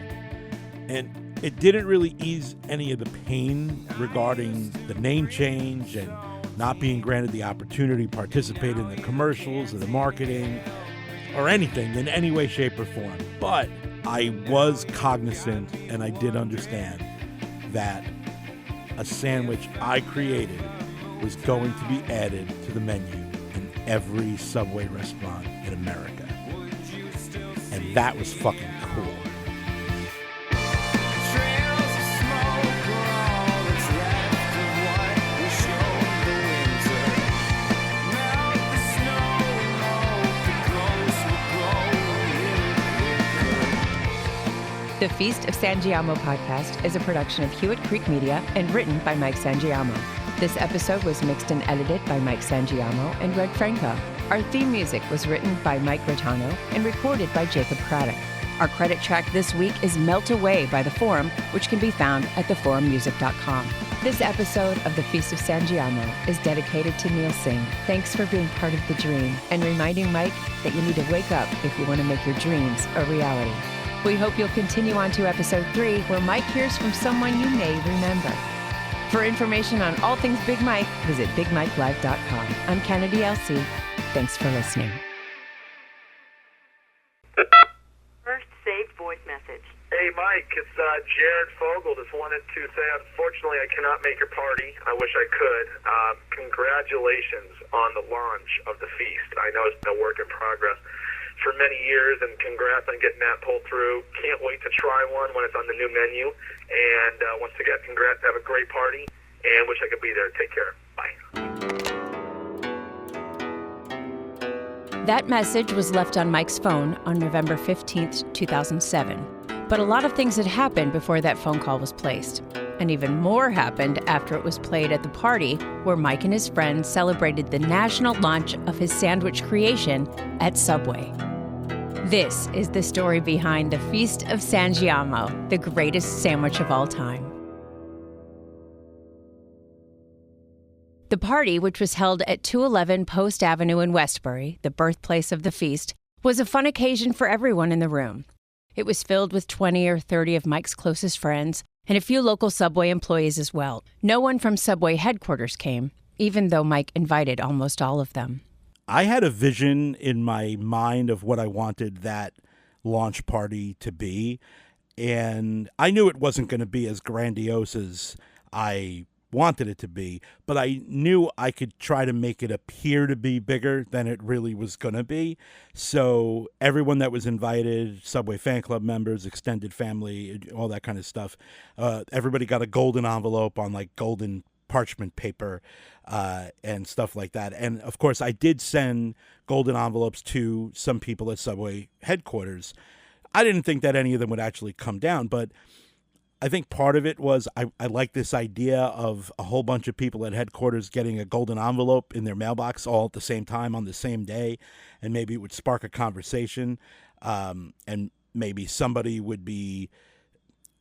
And it didn't really ease any of the pain regarding the name change and not being granted the opportunity to participate in the commercials or the marketing or anything in any way, shape, or form. But I was cognizant and I did understand that a sandwich I created was going to be added to the menu in every Subway restaurant in America. And that was fucking cool. The Feast of Sangiamo podcast is a production of Hewitt Creek Media and written by Mike Sangiamo. This episode was mixed and edited by Mike Sangiamo and Greg Franco. Our theme music was written by Mike Gritano and recorded by Jacob Craddock. Our credit track this week is Melt Away by The Forum, which can be found at theforummusic.com. This episode of The Feast of Sangiamo is dedicated to Neil Singh. Thanks for being part of the dream and reminding Mike that you need to wake up if you want to make your dreams a reality. We hope you'll continue on to episode 3, where Mike hears from someone you may remember. For information on all things Big Mike, visit BigMikeLive.com. I'm Kennedy L.C. Thanks for listening. First saved voice message. Hey, Mike, it's Jared Fogle. Just wanted to say, unfortunately, I cannot make your party. I wish I could. Congratulations on the launch of the feast. I know it's been a work in progress for many years, and congrats on getting that pulled through. Can't wait to try one when it's on the new menu. And once again, congrats. Have a great party, and wish I could be there. Take care. Bye. That message was left on Mike's phone on November 15th, 2007. But a lot of things had happened before that phone call was placed. And even more happened after it was played at the party where Mike and his friends celebrated the national launch of his sandwich creation at Subway. This is the story behind the Feast of Sangiamo, the greatest sandwich of all time. The party, which was held at 211 Post Avenue in Westbury, the birthplace of the feast, was a fun occasion for everyone in the room. It was filled with 20 or 30 of Mike's closest friends, and a few local Subway employees as well. No one from Subway headquarters came, even though Mike invited almost all of them. I had a vision in my mind of what I wanted that launch party to be, and I knew it wasn't going to be as grandiose as I wanted it to be, but I knew I could try to make it appear to be bigger than it really was going to be. So everyone that was invited, Subway fan club members, extended family, all that kind of stuff, everybody got a golden envelope on like golden parchment paper and stuff like that. And of course, I did send golden envelopes to some people at Subway headquarters. I didn't think that any of them would actually come down, but I think part of it was I like this idea of a whole bunch of people at headquarters getting a golden envelope in their mailbox all at the same time on the same day, and maybe it would spark a conversation, and maybe somebody would be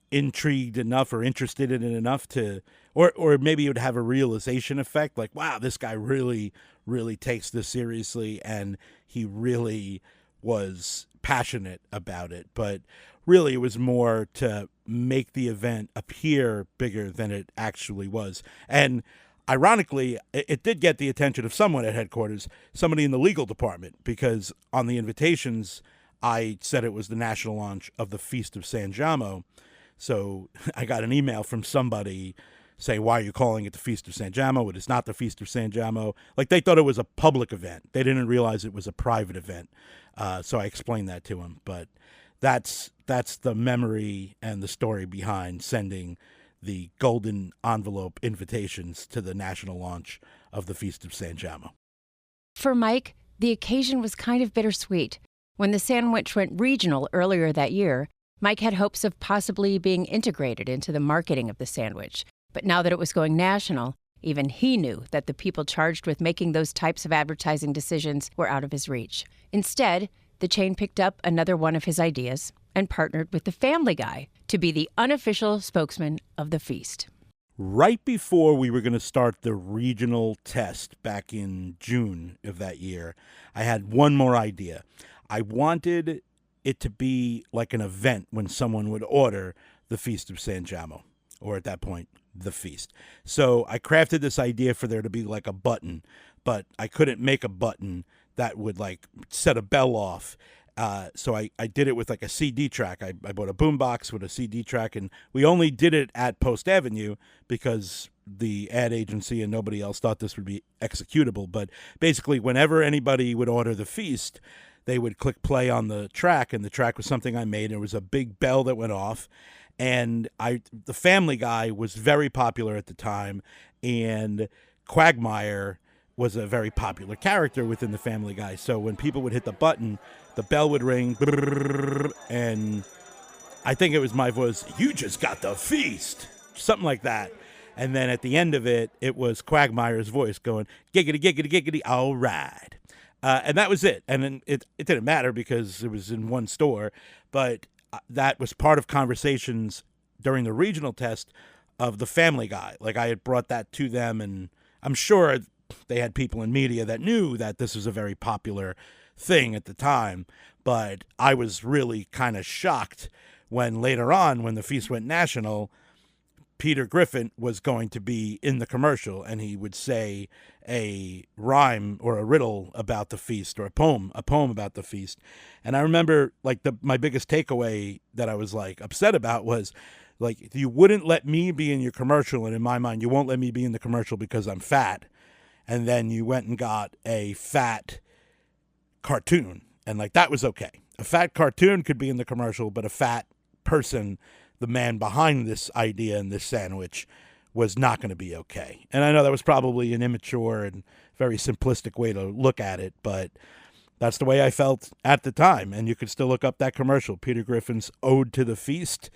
intrigued enough or interested in it enough to, or maybe it would have a realization effect, like, wow, this guy really, really takes this seriously, and he really was passionate about it. But really, it was more to make the event appear bigger than it actually was. And ironically, it did get the attention of someone at headquarters, somebody in the legal department, because on the invitations, I said it was the national launch of the Feast of Sangiamo. So I got an email from somebody saying, why are you calling it the Feast of Sangiamo? It is not the Feast of Sangiamo. Like, they thought it was a public event. They didn't realize it was a private event. So I explained that to him. But that's the memory and the story behind sending the golden envelope invitations to the national launch of the Feast of Sangiamo. For Mike, the occasion was kind of bittersweet. When the sandwich went regional earlier that year, Mike had hopes of possibly being integrated into the marketing of the sandwich. But now that it was going national, even he knew that the people charged with making those types of advertising decisions were out of his reach. Instead, the chain picked up another one of his ideas and partnered with the Family Guy to be the unofficial spokesman of the feast. Right before we were going to start the regional test back in June of that year, I had one more idea. I wanted it to be like an event when someone would order the Feast of Sangiamo, or at that point, the feast. So I crafted this idea for there to be like a button, but I couldn't make a button that would like set a bell off. So I did it with like a CD track. I bought a boombox with a CD track, and we only did it at Post Avenue because the ad agency and nobody else thought this would be executable. But basically, whenever anybody would order the feast, they would click play on the track, and the track was something I made. There was a big bell that went off, and the Family Guy was very popular at the time, and Quagmire was a very popular character within the Family Guy. So when people would hit the button, the bell would ring, and I think it was my voice, "You just got the feast," something like that. And then at the end of it, it was Quagmire's voice going, "Giggity, giggity, giggity, all right." And that was it. And then it didn't matter because it was in one store, but that was part of conversations during the regional test of the Family Guy. Like, I had brought that to them, and I'm sure they had people in media that knew that this was a very popular thing at the time. But I was really kind of shocked when later on, when the feast went national, Peter Griffin was going to be in the commercial, and he would say a rhyme or a riddle about the feast, or a poem about the feast. And I remember, like, my biggest takeaway that I was like upset about was, like, you wouldn't let me be in your commercial, and in my mind, you won't let me be in the commercial because I'm fat. And then you went and got a fat cartoon, and like, that was okay. A fat cartoon could be in the commercial, but a fat person, the man behind this idea and this sandwich, was not going to be okay. And I know that was probably an immature and very simplistic way to look at it, but that's the way I felt at the time. And you could still look up that commercial. Peter Griffin's Ode to the Feast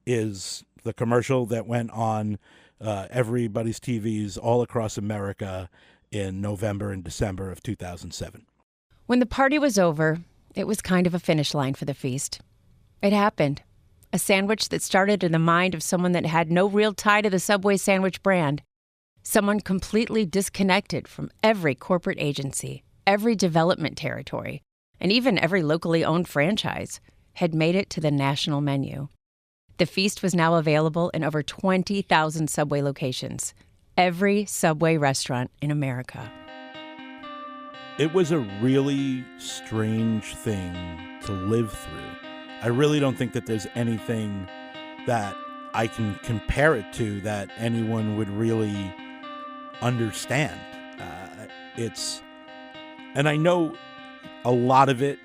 is the commercial that went on everybody's TVs all across America in November and December of 2007. When the party was over, it was kind of a finish line for the feast. It happened. A sandwich that started in the mind of someone that had no real tie to the Subway sandwich brand. Someone completely disconnected from every corporate agency, every development territory, and even every locally owned franchise, had made it to the national menu. The feast was now available in over 20,000 Subway locations, every Subway restaurant in America. It was a really strange thing to live through. I really don't think that there's anything that I can compare it to that anyone would really understand. And I know a lot of it,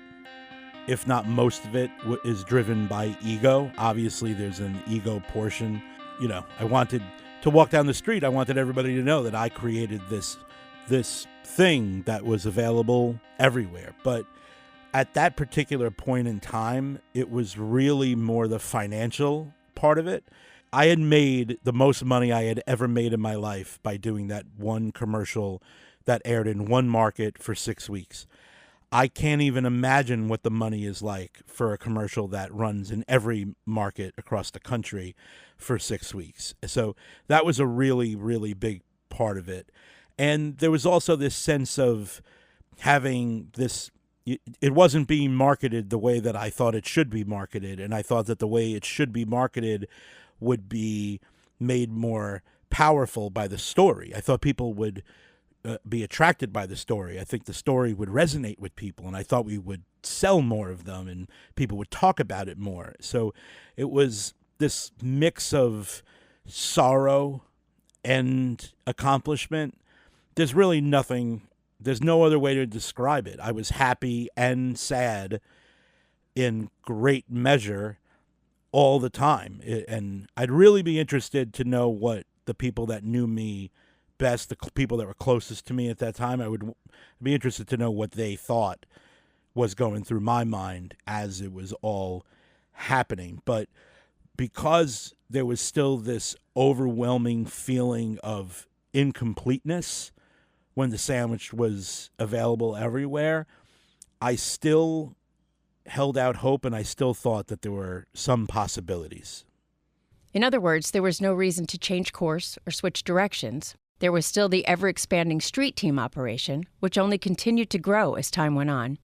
if not most of it, is driven by ego. Obviously, there's an ego portion. I wanted to walk down the street. I wanted everybody to know that I created this thing that was available everywhere. But at that particular point in time, it was really more the financial part of it. I had made the most money I had ever made in my life by doing that one commercial that aired in one market for 6 weeks. I can't even imagine what the money is like for a commercial that runs in every market across the country for 6 weeks. So that was a really, really big part of it. And there was also this sense of having this, it wasn't being marketed the way that I thought it should be marketed. And I thought that the way it should be marketed would be made more powerful by the story. I thought people would be attracted by the story. I think the story would resonate with people, and I thought we would sell more of them and people would talk about it more. So it was this mix of sorrow and accomplishment. There's really nothing, there's no other way to describe it. I was happy and sad in great measure all the time. And I'd really be interested to know what the people that knew me best, the people that were closest to me at that time, I would be interested to know what they thought was going through my mind as it was all happening. But because there was still this overwhelming feeling of incompleteness when the sandwich was available everywhere, I still held out hope, and I still thought that there were some possibilities. In other words, there was no reason to change course or switch directions. There was still the ever-expanding street team operation, which only continued to grow as time went on.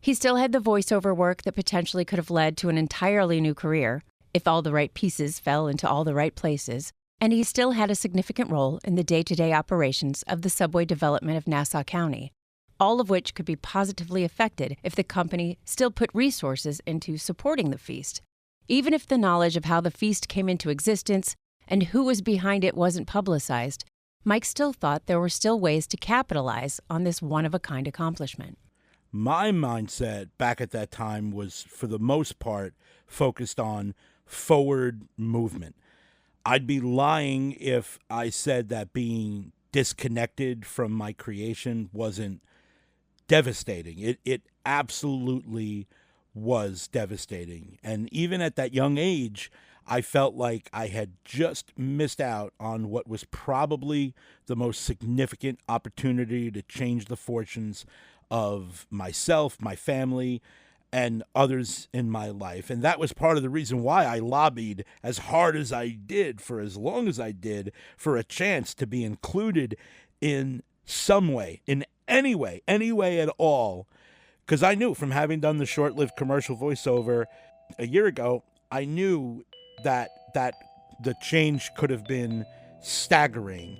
He still had the voiceover work that potentially could have led to an entirely new career, if all the right pieces fell into all the right places, and he still had a significant role in the day-to-day operations of the subway development of Nassau County, all of which could be positively affected if the company still put resources into supporting the feast. Even if the knowledge of how the feast came into existence and who was behind it wasn't publicized, Mike still thought there were still ways to capitalize on this one-of-a-kind accomplishment. My mindset back at that time was, for the most part, focused on forward movement. I'd be lying if I said that being disconnected from my creation wasn't devastating. It absolutely was devastating. And even at that young age, I felt like I had just missed out on what was probably the most significant opportunity to change the fortunes of myself, my family, and others in my life. And that was part of the reason why I lobbied as hard as I did for as long as I did for a chance to be included in some way, in any way at all. Because I knew, from having done the short-lived commercial voiceover a year ago, I knew that the change could have been staggering.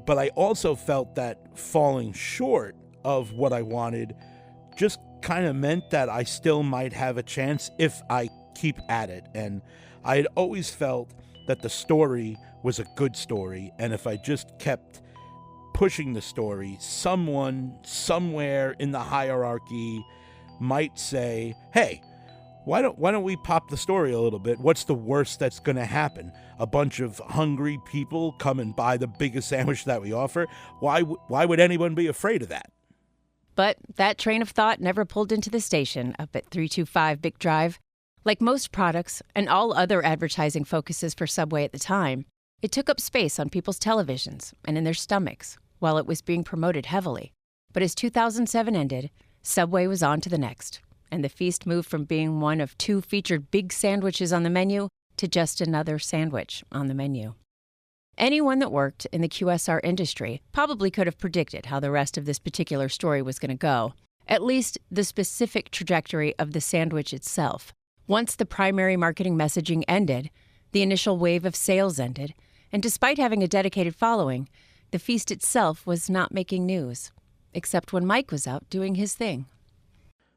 But I also felt that falling short of what I wanted just kind of meant that I still might have a chance if I keep at it. And I had always felt that the story was a good story, and if I just kept pushing the story, someone somewhere in the hierarchy might say, hey, why don't we pop the story a little bit? What's the worst that's going to happen? A bunch of hungry people come and buy the biggest sandwich that we offer? Why would anyone be afraid of that? But that train of thought never pulled into the station up at 325 Bick Drive. Like most products and all other advertising focuses for Subway at the time, it took up space on people's televisions and in their stomachs while it was being promoted heavily. But as 2007 ended, Subway was on to the next, and the feast moved from being one of two featured big sandwiches on the menu to just another sandwich on the menu. Anyone that worked in the QSR industry probably could have predicted how the rest of this particular story was going to go, at least the specific trajectory of the sandwich itself. Once the primary marketing messaging ended, the initial wave of sales ended, and despite having a dedicated following, the feast itself was not making news, except when Mike was out doing his thing.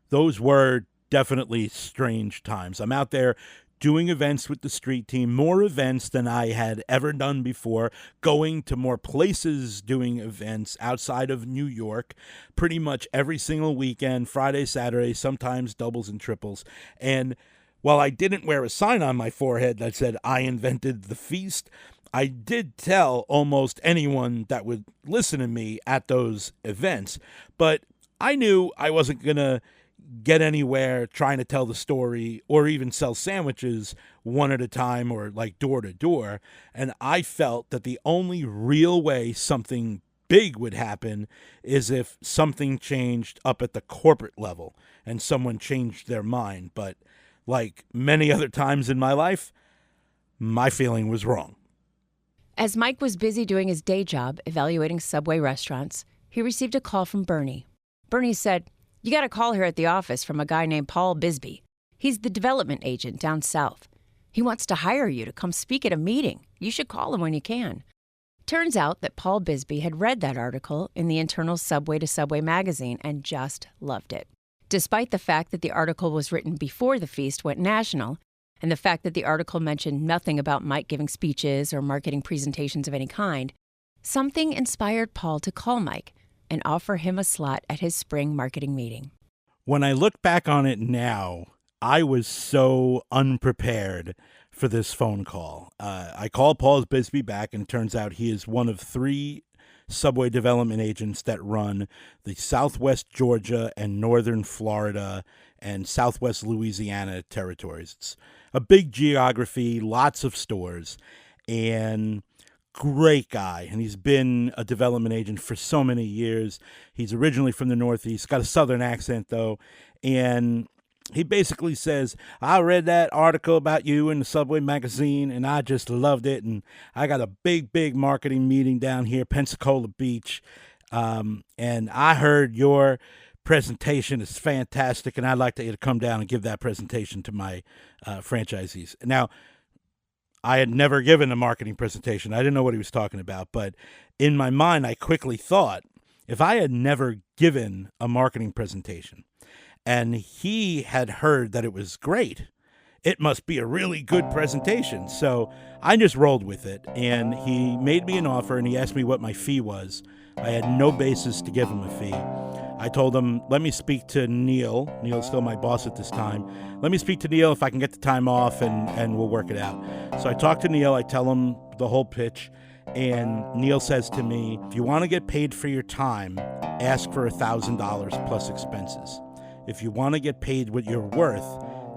Those were definitely strange times. I'm out there doing events with the street team, more events than I had ever done before, going to more places doing events outside of New York, pretty much every single weekend, Friday, Saturday, sometimes doubles and triples. And while I didn't wear a sign on my forehead that said, I invented the feast, I did tell almost anyone that would listen to me at those events. But I knew I wasn't going to get anywhere trying to tell the story or even sell sandwiches one at a time or like door to door. And I felt that the only real way something big would happen is if something changed up at the corporate level and someone changed their mind. But like many other times in my life, my feeling was wrong. As Mike was busy doing his day job evaluating Subway restaurants, he received a call from Bernie. Bernie said, "You got a call here at the office from a guy named Paul Bisbee. He's the development agent down south. He wants to hire you to come speak at a meeting. You should call him when you can." Turns out that Paul Bisbee had read that article in the internal Subway to Subway magazine and just loved it. Despite the fact that the article was written before the feast went national, and the fact that the article mentioned nothing about Mike giving speeches or marketing presentations of any kind, something inspired Paul to call Mike and offer him a slot at his spring marketing meeting. When I look back on it now, I was so unprepared for this phone call. I called Paul Bisbee back, and it turns out he is one of 3 Subway development agents that run the Southwest Georgia and Northern Florida and Southwest Louisiana territories. It's a big geography, lots of stores, and great guy. And he's been a development agent for so many years. He's originally from the Northeast, got a Southern accent though, and he basically says, "I read that article about you in the Subway magazine, and I just loved it. And I got a big marketing meeting down here, Pensacola Beach. And I heard your presentation is fantastic, and I'd like you to come down and give that presentation to my franchisees." Now, I had never given a marketing presentation. I didn't know what he was talking about. But in my mind, I quickly thought, if I had never given a marketing presentation, and he had heard that it was great, it must be a really good presentation. So I just rolled with it, and he made me an offer, and he asked me what my fee was. I had no basis to give him a fee. I told him, let me speak to Neil. Neil's still my boss at this time. Let me speak to Neil if I can get the time off, and we'll work it out. So I talked to Neil. I tell him the whole pitch, and Neil says to me, if you want to get paid for your time, ask for $1,000 plus expenses. If you want to get paid what you're worth,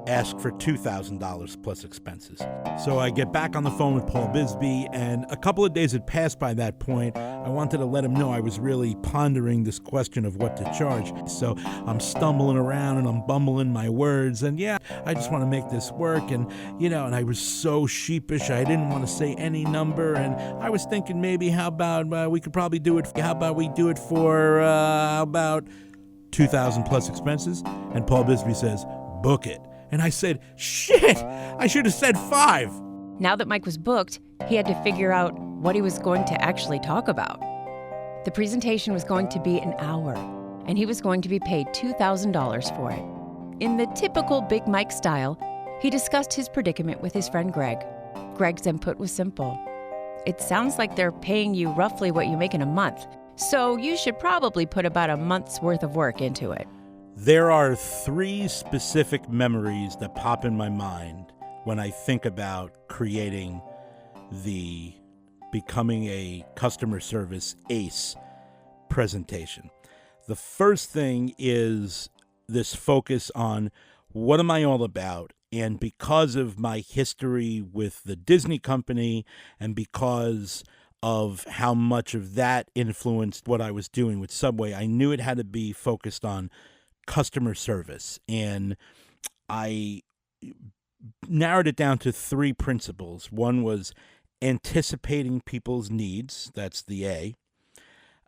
ask for $2,000 plus expenses. So I get back on the phone with Paul Bisbee, and a couple of days had passed by that point. I wanted to let him know I was really pondering this question of what to charge. So I'm stumbling around and I'm bumbling my words, and I just want to make this work. And, and I was so sheepish. I didn't want to say any number. And I was thinking maybe how about we could probably do it. How about we do it for about $2,000 plus expenses? And Paul Bisbee says, book it. And I said, shit, I should have said $5. Now that Mike was booked, he had to figure out what he was going to actually talk about. The presentation was going to be an hour, and he was going to be paid $2,000 for it. In the typical Big Mike style, he discussed his predicament with his friend Greg. Greg's input was simple. It sounds like they're paying you roughly what you make in a month, so you should probably put about a month's worth of work into it. There are 3 specific memories that pop in my mind when I think about creating the Becoming a Customer Service Ace presentation. The first thing is this focus on what am I all about? And because of my history with the Disney company and because of how much of that influenced what I was doing with Subway, I knew it had to be focused on customer service. And I narrowed it down to 3 principles. One was anticipating people's needs. That's the A.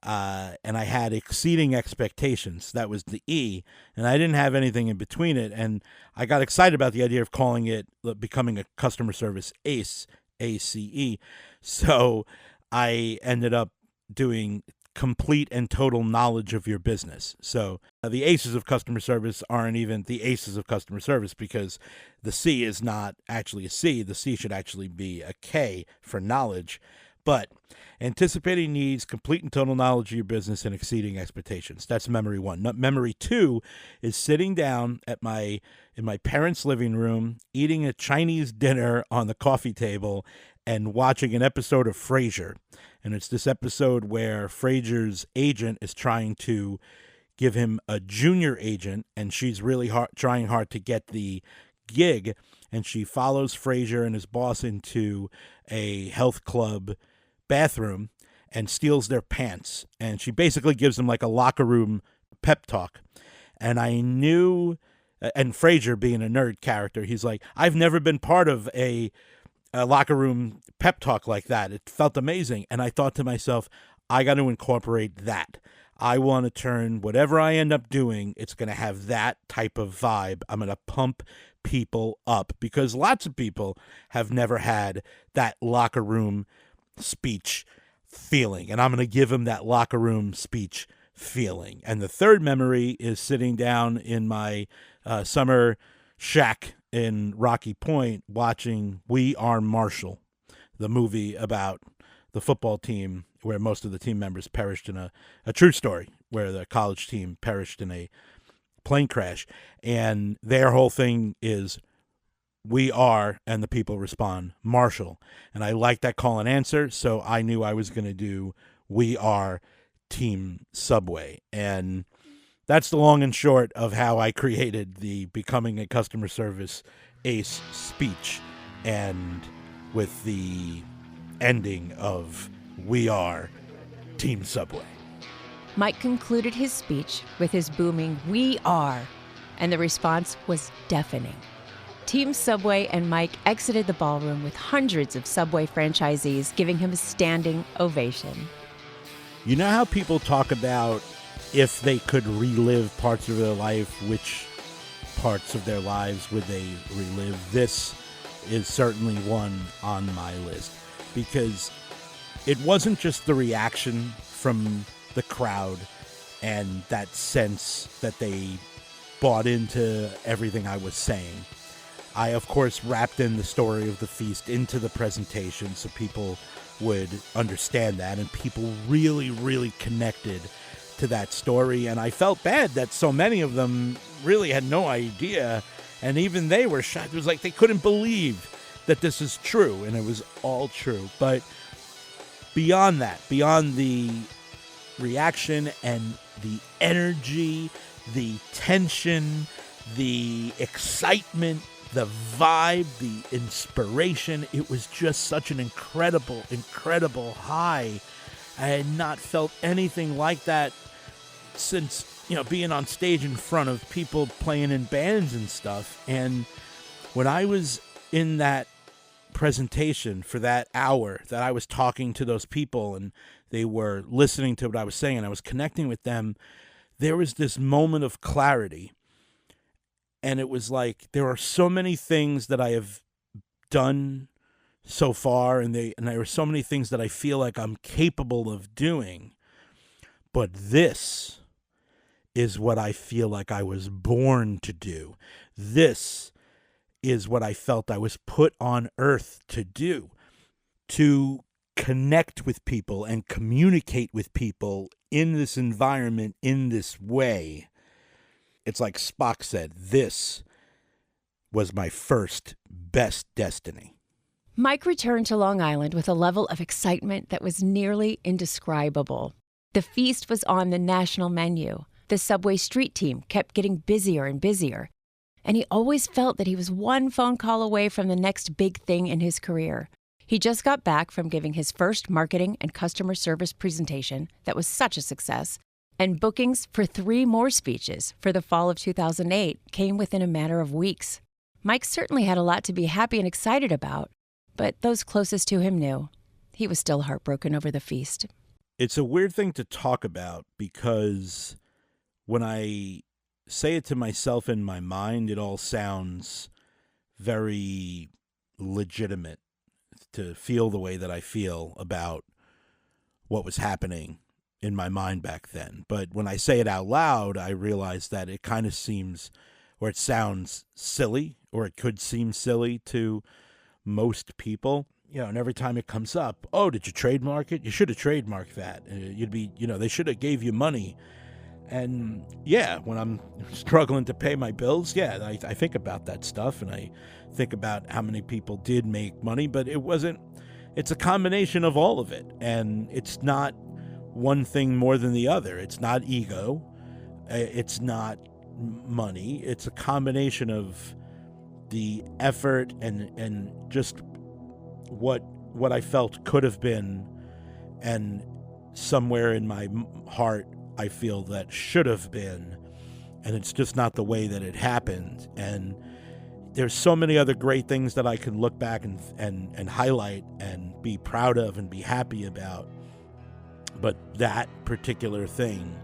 And I had exceeding expectations. That was the E. And I didn't have anything in between it. And I got excited about the idea of calling it Becoming a Customer Service Ace, ACE. So I ended up doing complete and total knowledge of your business. So the aces of customer service aren't even the aces of customer service, because the C is not actually a C. The C should actually be a K for knowledge. But anticipating needs, complete and total knowledge of your business, and exceeding expectations. That's memory one. Memory two is sitting down in my parents' living room, eating a Chinese dinner on the coffee table, and watching an episode of Frasier. And it's this episode where Frasier's agent is trying to give him a junior agent, and she's really trying hard to get the gig. And she follows Frasier and his boss into a health club bathroom and steals their pants. And she basically gives them like a locker room pep talk. And I knew, and Frasier being a nerd character, he's like, I've never been part of a locker room pep talk like that. It felt amazing. And I thought to myself, I got to incorporate that. I want to turn whatever I end up doing, it's going to have that type of vibe. I'm going to pump people up, because lots of people have never had that locker room speech feeling, and I'm going to give them that locker room speech feeling. And the third memory is sitting down in my summer shack in Rocky Point watching We Are Marshall, the movie about the football team where most of the team members perished in a true story, where the college team perished in a plane crash. And their whole thing is we are, and the people respond, Marshall. And I like that call and answer, so I knew I was going to do We Are Team Subway. And that's the long and short of how I created the Becoming a Customer Service Ace speech, and with the ending of We Are Team Subway. Mike concluded his speech with his booming, "We are," and the response was deafening. Team Subway and Mike exited the ballroom with hundreds of Subway franchisees giving him a standing ovation. You know how people talk about if they could relive parts of their life, which parts of their lives would they relive? This is certainly one on my list, because it wasn't just the reaction from the crowd and that sense that they bought into everything I was saying. I, of course, wrapped in the story of the feast into the presentation so people would understand that, and people really, really connected to that story. And I felt bad that so many of them really had no idea, and even they were shocked. It was like they couldn't believe that this is true, and it was all true. But beyond that, beyond the reaction and the energy, the tension, the excitement, the vibe, the inspiration, it was just such an incredible, incredible high. I had not felt anything like that since, being on stage in front of people playing in bands and stuff. And when I was in that presentation for that hour that I was talking to those people and they were listening to what I was saying and I was connecting with them, there was this moment of clarity. And it was like, there are so many things that I have done so far, and there are so many things that I feel like I'm capable of doing. But this is what I feel like I was born to do. This is what I felt I was put on earth to do. To connect with people and communicate with people in this environment, in this way. It's like Spock said, this was my first best destiny. Mike returned to Long Island with a level of excitement that was nearly indescribable. The feast was on the national menu. The Subway street team kept getting busier and busier. And he always felt that he was one phone call away from the next big thing in his career. He just got back from giving his first marketing and customer service presentation that was such a success. And bookings for 3 more speeches for the fall of 2008 came within a matter of weeks. Mike certainly had a lot to be happy and excited about, but those closest to him knew. He was still heartbroken over the feast. It's a weird thing to talk about, because when I say it to myself in my mind, it all sounds very legitimate to feel the way that I feel about what was happening in my mind back then. But when I say it out loud, I realize that it kind of seems, or it sounds silly, or it could seem silly to most people. And every time it comes up, oh, did you trademark it? You should have trademarked that. You'd be, they should have gave you money. And yeah, when I'm struggling to pay my bills, I think about that stuff, and I think about how many people did make money, but it's a combination of all of it. And it's not one thing more than the other. It's not ego. It's not money. It's a combination of the effort and just what I felt could have been, and somewhere in my heart I feel that should have been, and it's just not the way that it happened. And there's so many other great things that I can look back and highlight and be proud of and be happy about, but that particular thing,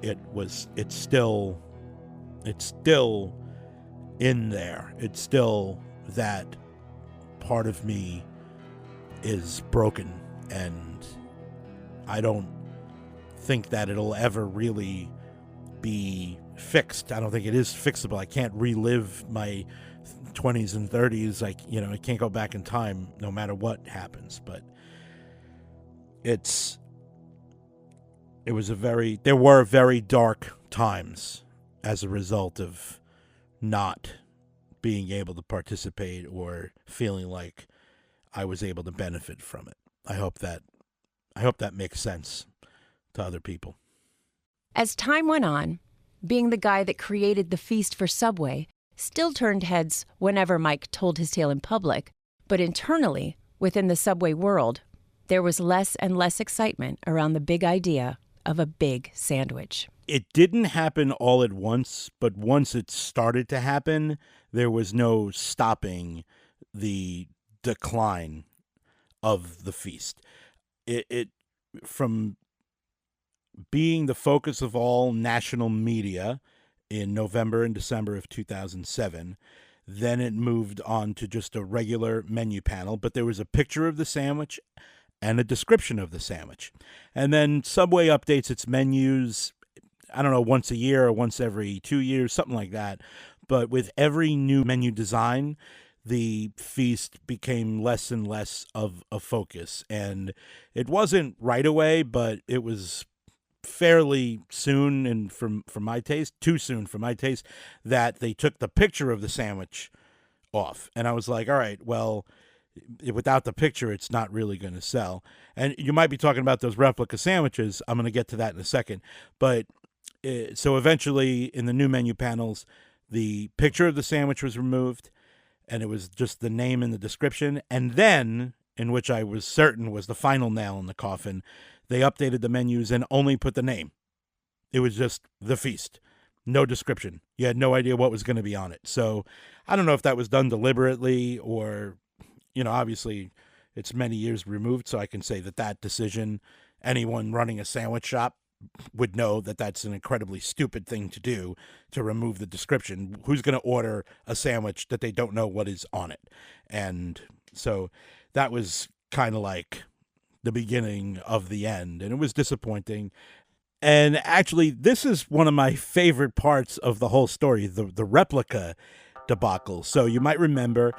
it's still in there. It's still that part of me is broken, and I don't think that it'll ever really be fixed. I don't think it is fixable. I can't relive my 20s and 30s. I can't go back in time no matter what happens. But there were very dark times as a result of not being able to participate or feeling like I was able to benefit from it. I hope that makes sense to other people. As time went on, being the guy that created the Feast for Subway still turned heads whenever Mike told his tale in public, but internally, within the Subway world, there was less and less excitement around the big idea of a big sandwich. It didn't happen all at once, but once it started to happen, there was no stopping the decline of the Feast. It from being the focus of all national media in November and December of 2007, then it moved on to just a regular menu panel, but there was a picture of the sandwich and a description of the sandwich. And then Subway updates its menus, I don't know, once a year or once every 2 years, something like that. But with every new menu design, the Feast became less and less of a focus. And it wasn't right away, but it was fairly soon, and from my taste, too soon for my taste, that they took the picture of the sandwich off. And I was like, all right, well, without the picture, it's not really going to sell. And you might be talking about those replica sandwiches. I'm going to get to that in a second. But so eventually in the new menu panels, the picture of the sandwich was removed, and it was just the name and the description. And then, in which I was certain was the final nail in the coffin, they updated the menus and only put the name. It was just the Feast. No description. You had no idea what was going to be on it. So I don't know if that was done deliberately or, obviously it's many years removed, so I can say that decision, anyone running a sandwich shop would know that that's an incredibly stupid thing to do, to remove the description. Who's going to order a sandwich that they don't know what is on it? And so that was kind of like the beginning of the end, and it was disappointing. And actually, this is one of my favorite parts of the whole story, the replica debacle. So you might remember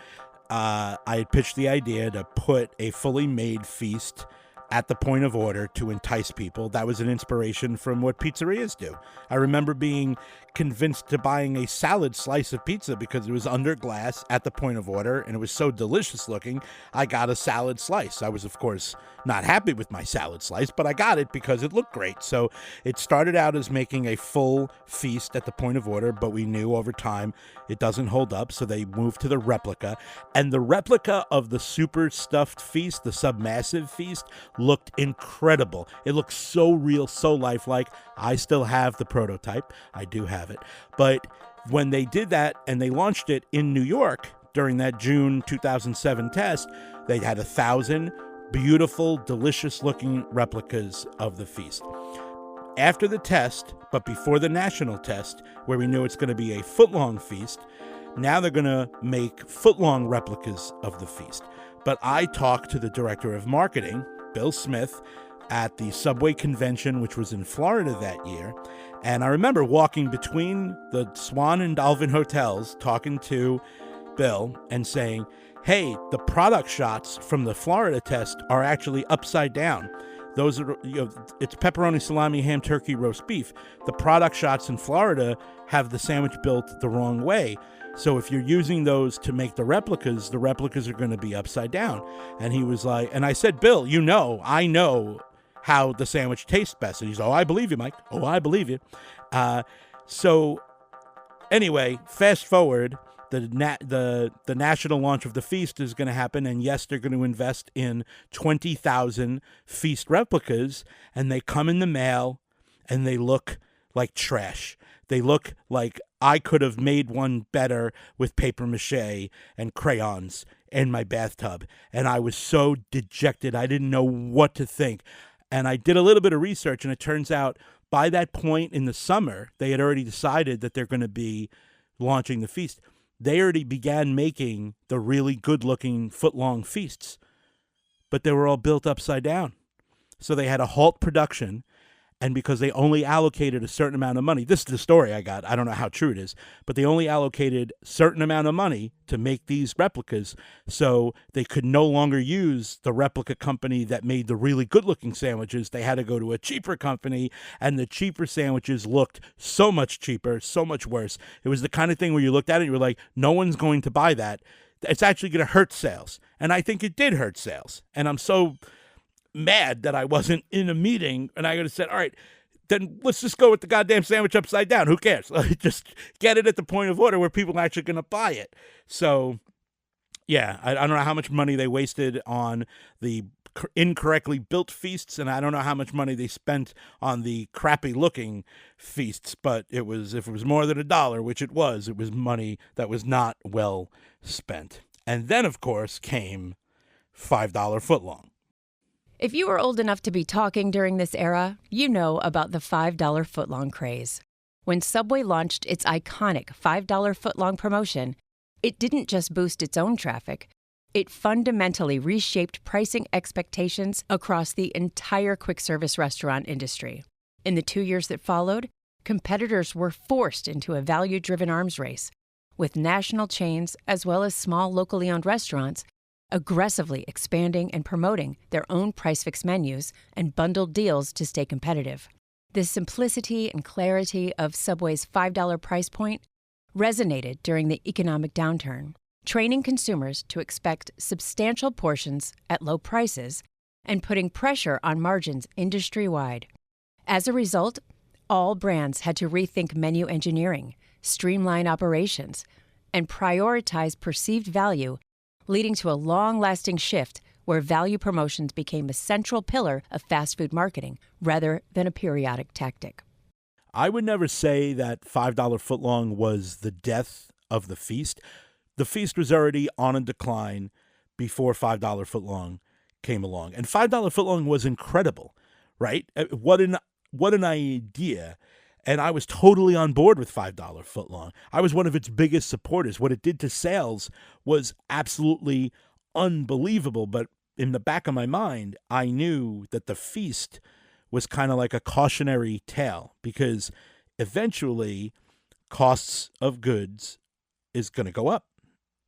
I had pitched the idea to put a fully made Feast at the point of order to entice people. That was an inspiration from what pizzerias do. I remember being convinced to buying a salad slice of pizza because it was under glass at the point of order, and it was so delicious looking, I got a salad slice. I was, of course, not happy with my salad slice, but I got it because it looked great. So it started out as making a full Feast at the point of order, but we knew over time it doesn't hold up, so they moved to the replica. And the replica of the super stuffed Feast, the submassive Feast, looked incredible. It looked so real, so lifelike. I still have the prototype. I do have it. But when they did that and they launched it in New York during that June 2007 test, they had 1,000 beautiful, delicious-looking replicas of the Feast. After the test, but before the national test, where we knew it's going to be a foot-long Feast, now they're going to make foot-long replicas of the Feast. But I talked to the director of marketing, Bill Smith, at the Subway convention, which was in Florida that year. And I remember walking between the Swan and Dolphin hotels, talking to Bill and saying, hey, the product shots from the Florida test are actually upside down. Those are, it's pepperoni, salami, ham, turkey, roast beef. The product shots in Florida have the sandwich built the wrong way. So if you're using those to make the replicas are going to be upside down. And he was like, and I said, Bill, I know how the sandwich tastes best. And he's, oh, I believe you, Mike. Oh, I believe you. So anyway, fast forward, the national launch of the Feast is going to happen, and yes, they're going to invest in 20,000 Feast replicas, and they come in the mail, and they look like trash. They look like I could have made one better with paper mache and crayons in my bathtub, and I was so dejected. I didn't know what to think, and I did a little bit of research, and it turns out by that point in the summer, they had already decided that they're going to be launching the Feast. They already began making the really good-looking foot-long Feasts, but they were all built upside down. So they had to halt production, and because they only allocated a certain amount of money, this is the story I got, I don't know how true it is, but they only allocated a certain amount of money to make these replicas, so they could no longer use the replica company that made the really good-looking sandwiches. They had to go to a cheaper company, and the cheaper sandwiches looked so much cheaper, so much worse. It was the kind of thing where you looked at it and you were like, no one's going to buy that. It's actually going to hurt sales. And I think it did hurt sales. And I'm so mad that I wasn't in a meeting, and I could have said, all right, then let's just go with the goddamn sandwich upside down. Who cares? Just get it at the point of order where people are actually going to buy it. So, yeah, I don't know how much money they wasted on the incorrectly built Feasts, and I don't know how much money they spent on the crappy-looking Feasts, but if it was more than $1, which it was money that was not well spent. And then, of course, came $5 footlong. If you were old enough to be talking during this era, you know about the $5 footlong craze. When Subway launched its iconic $5 footlong promotion, it didn't just boost its own traffic, it fundamentally reshaped pricing expectations across the entire quick-service restaurant industry. In the 2 years that followed, competitors were forced into a value-driven arms race, with national chains as well as small locally owned restaurants aggressively expanding and promoting their own price-fix menus and bundled deals to stay competitive. The simplicity and clarity of Subway's $5 price point resonated during the economic downturn, training consumers to expect substantial portions at low prices and putting pressure on margins industry-wide. As a result, all brands had to rethink menu engineering, streamline operations, and prioritize perceived value, leading to a long-lasting shift where value promotions became a central pillar of fast food marketing rather than a periodic tactic. I would never say that $5 footlong was the death of the Feast. The Feast was already on a decline before $5 footlong came along. And $5 footlong was incredible, right? What an idea. And I was totally on board with $5 footlong. I was one of its biggest supporters. What it did to sales was absolutely unbelievable. But in the back of my mind, I knew that the Feast was kind of like a cautionary tale, because eventually costs of goods is going to go up.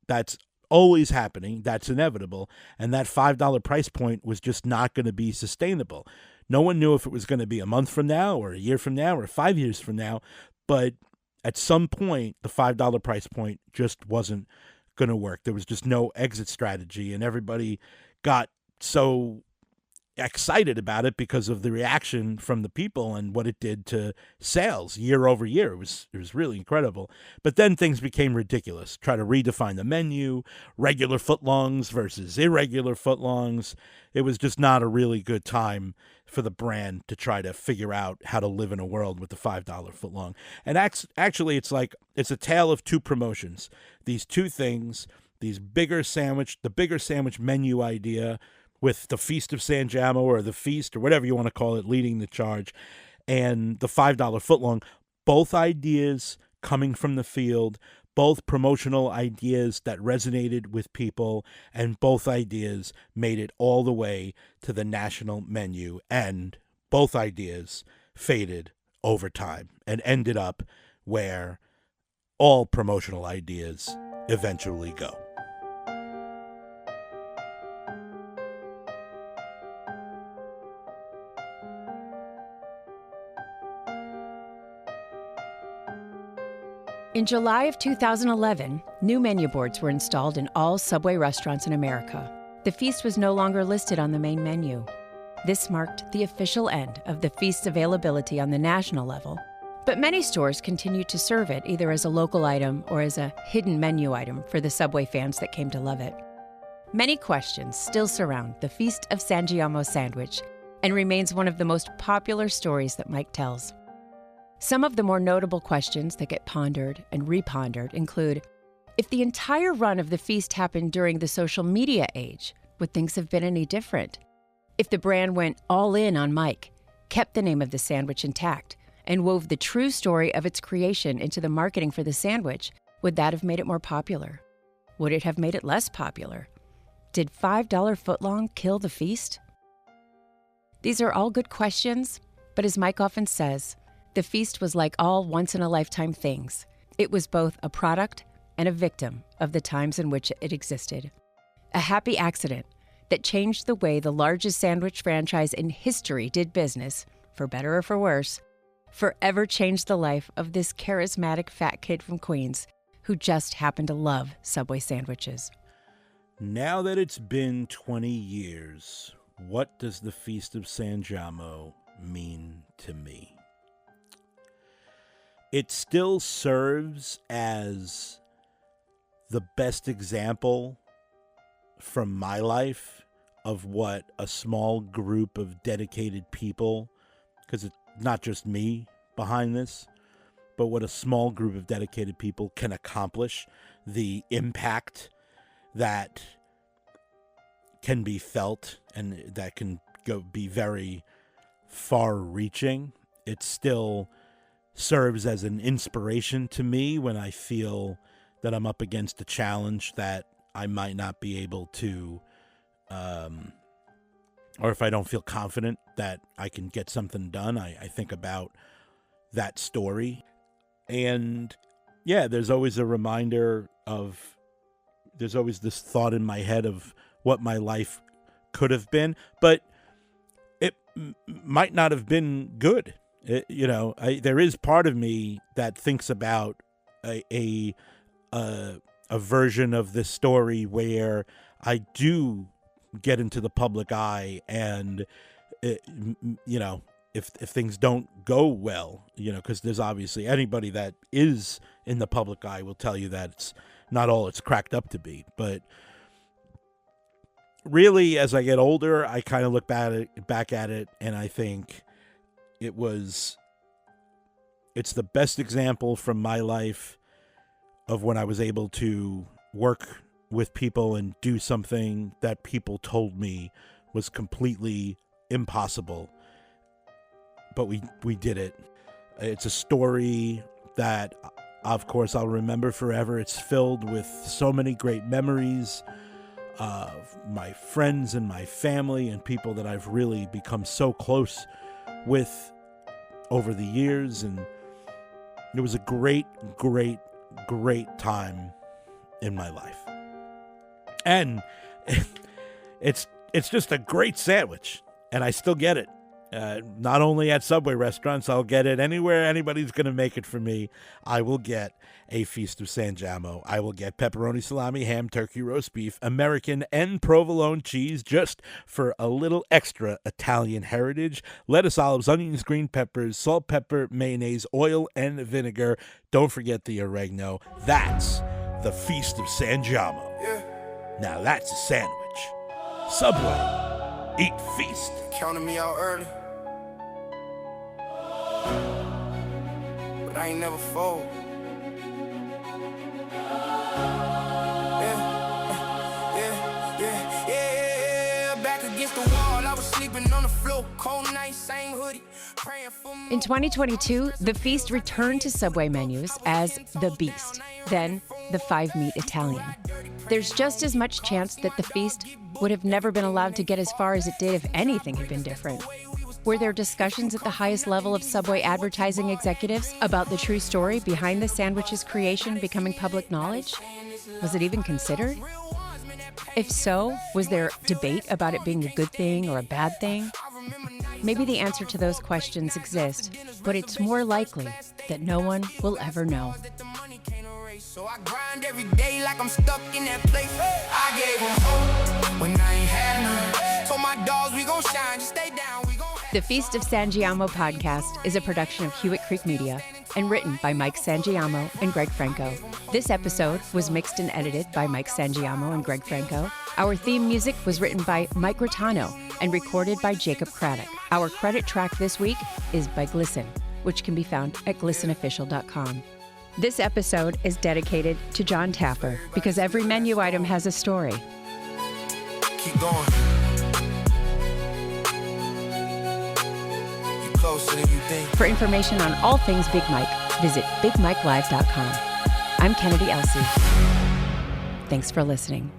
That's always happening. That's inevitable. And that $5 price point was just not going to be sustainable. No one knew if it was going to be a month from now or a year from now or 5 years from now, but at some point, the $5 price point just wasn't going to work. There was just no exit strategy, and everybody got so excited about it because of the reaction from the people and what it did to sales year over year. It was really incredible. But then things became ridiculous. Try to redefine the menu, regular footlongs versus irregular footlongs. It was just not a really good time for the brand to try to figure out how to live in a world with the $5 footlong. And actually, it's a tale of two promotions. These two things, the bigger sandwich menu idea with the Feast of Sangiamo or the Feast or whatever you want to call it leading the charge, and the $5 footlong, both ideas coming from the field, both promotional ideas that resonated with people, and both ideas made it all the way to the national menu, and both ideas faded over time and ended up where all promotional ideas eventually go. In July of 2011, new menu boards were installed in all Subway restaurants in America. The Feast was no longer listed on the main menu. This marked the official end of the Feast's availability on the national level, but many stores continued to serve it either as a local item or as a hidden menu item for the Subway fans that came to love it. Many questions still surround the Feast of Sangiamo Sandwich and remains one of the most popular stories that Mike tells. Some of the more notable questions that get pondered and repondered include, if the entire run of the Feast happened during the social media age, would things have been any different? If the brand went all in on Mike, kept the name of the sandwich intact, and wove the true story of its creation into the marketing for the sandwich, would that have made it more popular? Would it have made it less popular? Did $5 footlong kill the Feast? These are all good questions, but as Mike often says, the Feast was like all once-in-a-lifetime things. It was both a product and a victim of the times in which it existed. A happy accident that changed the way the largest sandwich franchise in history did business, for better or for worse, forever changed the life of this charismatic fat kid from Queens who just happened to love Subway sandwiches. Now that it's been 20 years, what does the Feast of Sangiamo mean to me? It still serves as the best example from my life of what a small group of dedicated people, because it's not just me behind this, but what a small group of dedicated people can accomplish, the impact that can be felt and that can be very far-reaching. It still serves as an inspiration to me when I feel that I'm up against a challenge that I might not be able to, or if I don't feel confident that I can get something done, I think about that story. And yeah, there's always a reminder there's always this thought in my head of what my life could have been, but it might not have been good. There is part of me that thinks about a version of this story where I do get into the public eye, and if things don't go well, because there's obviously anybody that is in the public eye will tell you that it's not all it's cracked up to be. But really, as I get older, I kind of look back at it, and I think it's the best example from my life of when I was able to work with people and do something that people told me was completely impossible. But we did it. It's a story that, of course, I'll remember forever. It's filled with so many great memories of my friends and my family and people that I've really become so close with over the years. And it was a great, great, great time in my life. And it's just a great sandwich, and I still get it. Not only at Subway restaurants, I'll get it anywhere anybody's going to make it for me. I will get a Feast of Sangiamo. I will get pepperoni, salami, ham, turkey, roast beef, American and provolone cheese, just for a little extra Italian heritage, lettuce, olives, onions, green peppers, salt, pepper, mayonnaise, oil, and vinegar. Don't forget the oregano. That's the Feast of Sangiamo. Yeah. Now that's a sandwich. Subway. Eat feast. Counting me out early, but I ain't never fold. Yeah. Back against the wall, I was sleeping. sleeping on the floor, cold night, same hoodie, praying for more. In 2022, the Feast returned to Subway menus as the Beast, then the 5-meat Italian. There's just as much chance that the Feast would have never been allowed to get as far as it did if anything had been different. Were there discussions at the highest level of Subway advertising executives about the true story behind the sandwich's creation becoming public knowledge? Was it even considered? If so, was there debate about it being a good thing or a bad thing? Maybe the answer to those questions exists, but it's more likely that no one will ever know. So I grind every day like I'm stuck in that place. I gave them hope when I ain't had none. Told my dogs we gon' shine, just stay down, we gon' The Feast of Sangiamo podcast is a production of Hewitt Creek Media and written by Mike Sangiamo and Greg Franco. This episode was mixed and edited by Mike Sangiamo and Greg Franco. Our theme music was written by Mike Rotano and recorded by Jacob Craddock. Our credit track this week is by Glisten, which can be found at glistenofficial.com. This episode is dedicated to John Tapper because every menu item has a story. keep going. You closer than you think. For information on all things Big Mike, visit BigMikeLive.com. I'm Kennedy Elsey. Thanks for listening.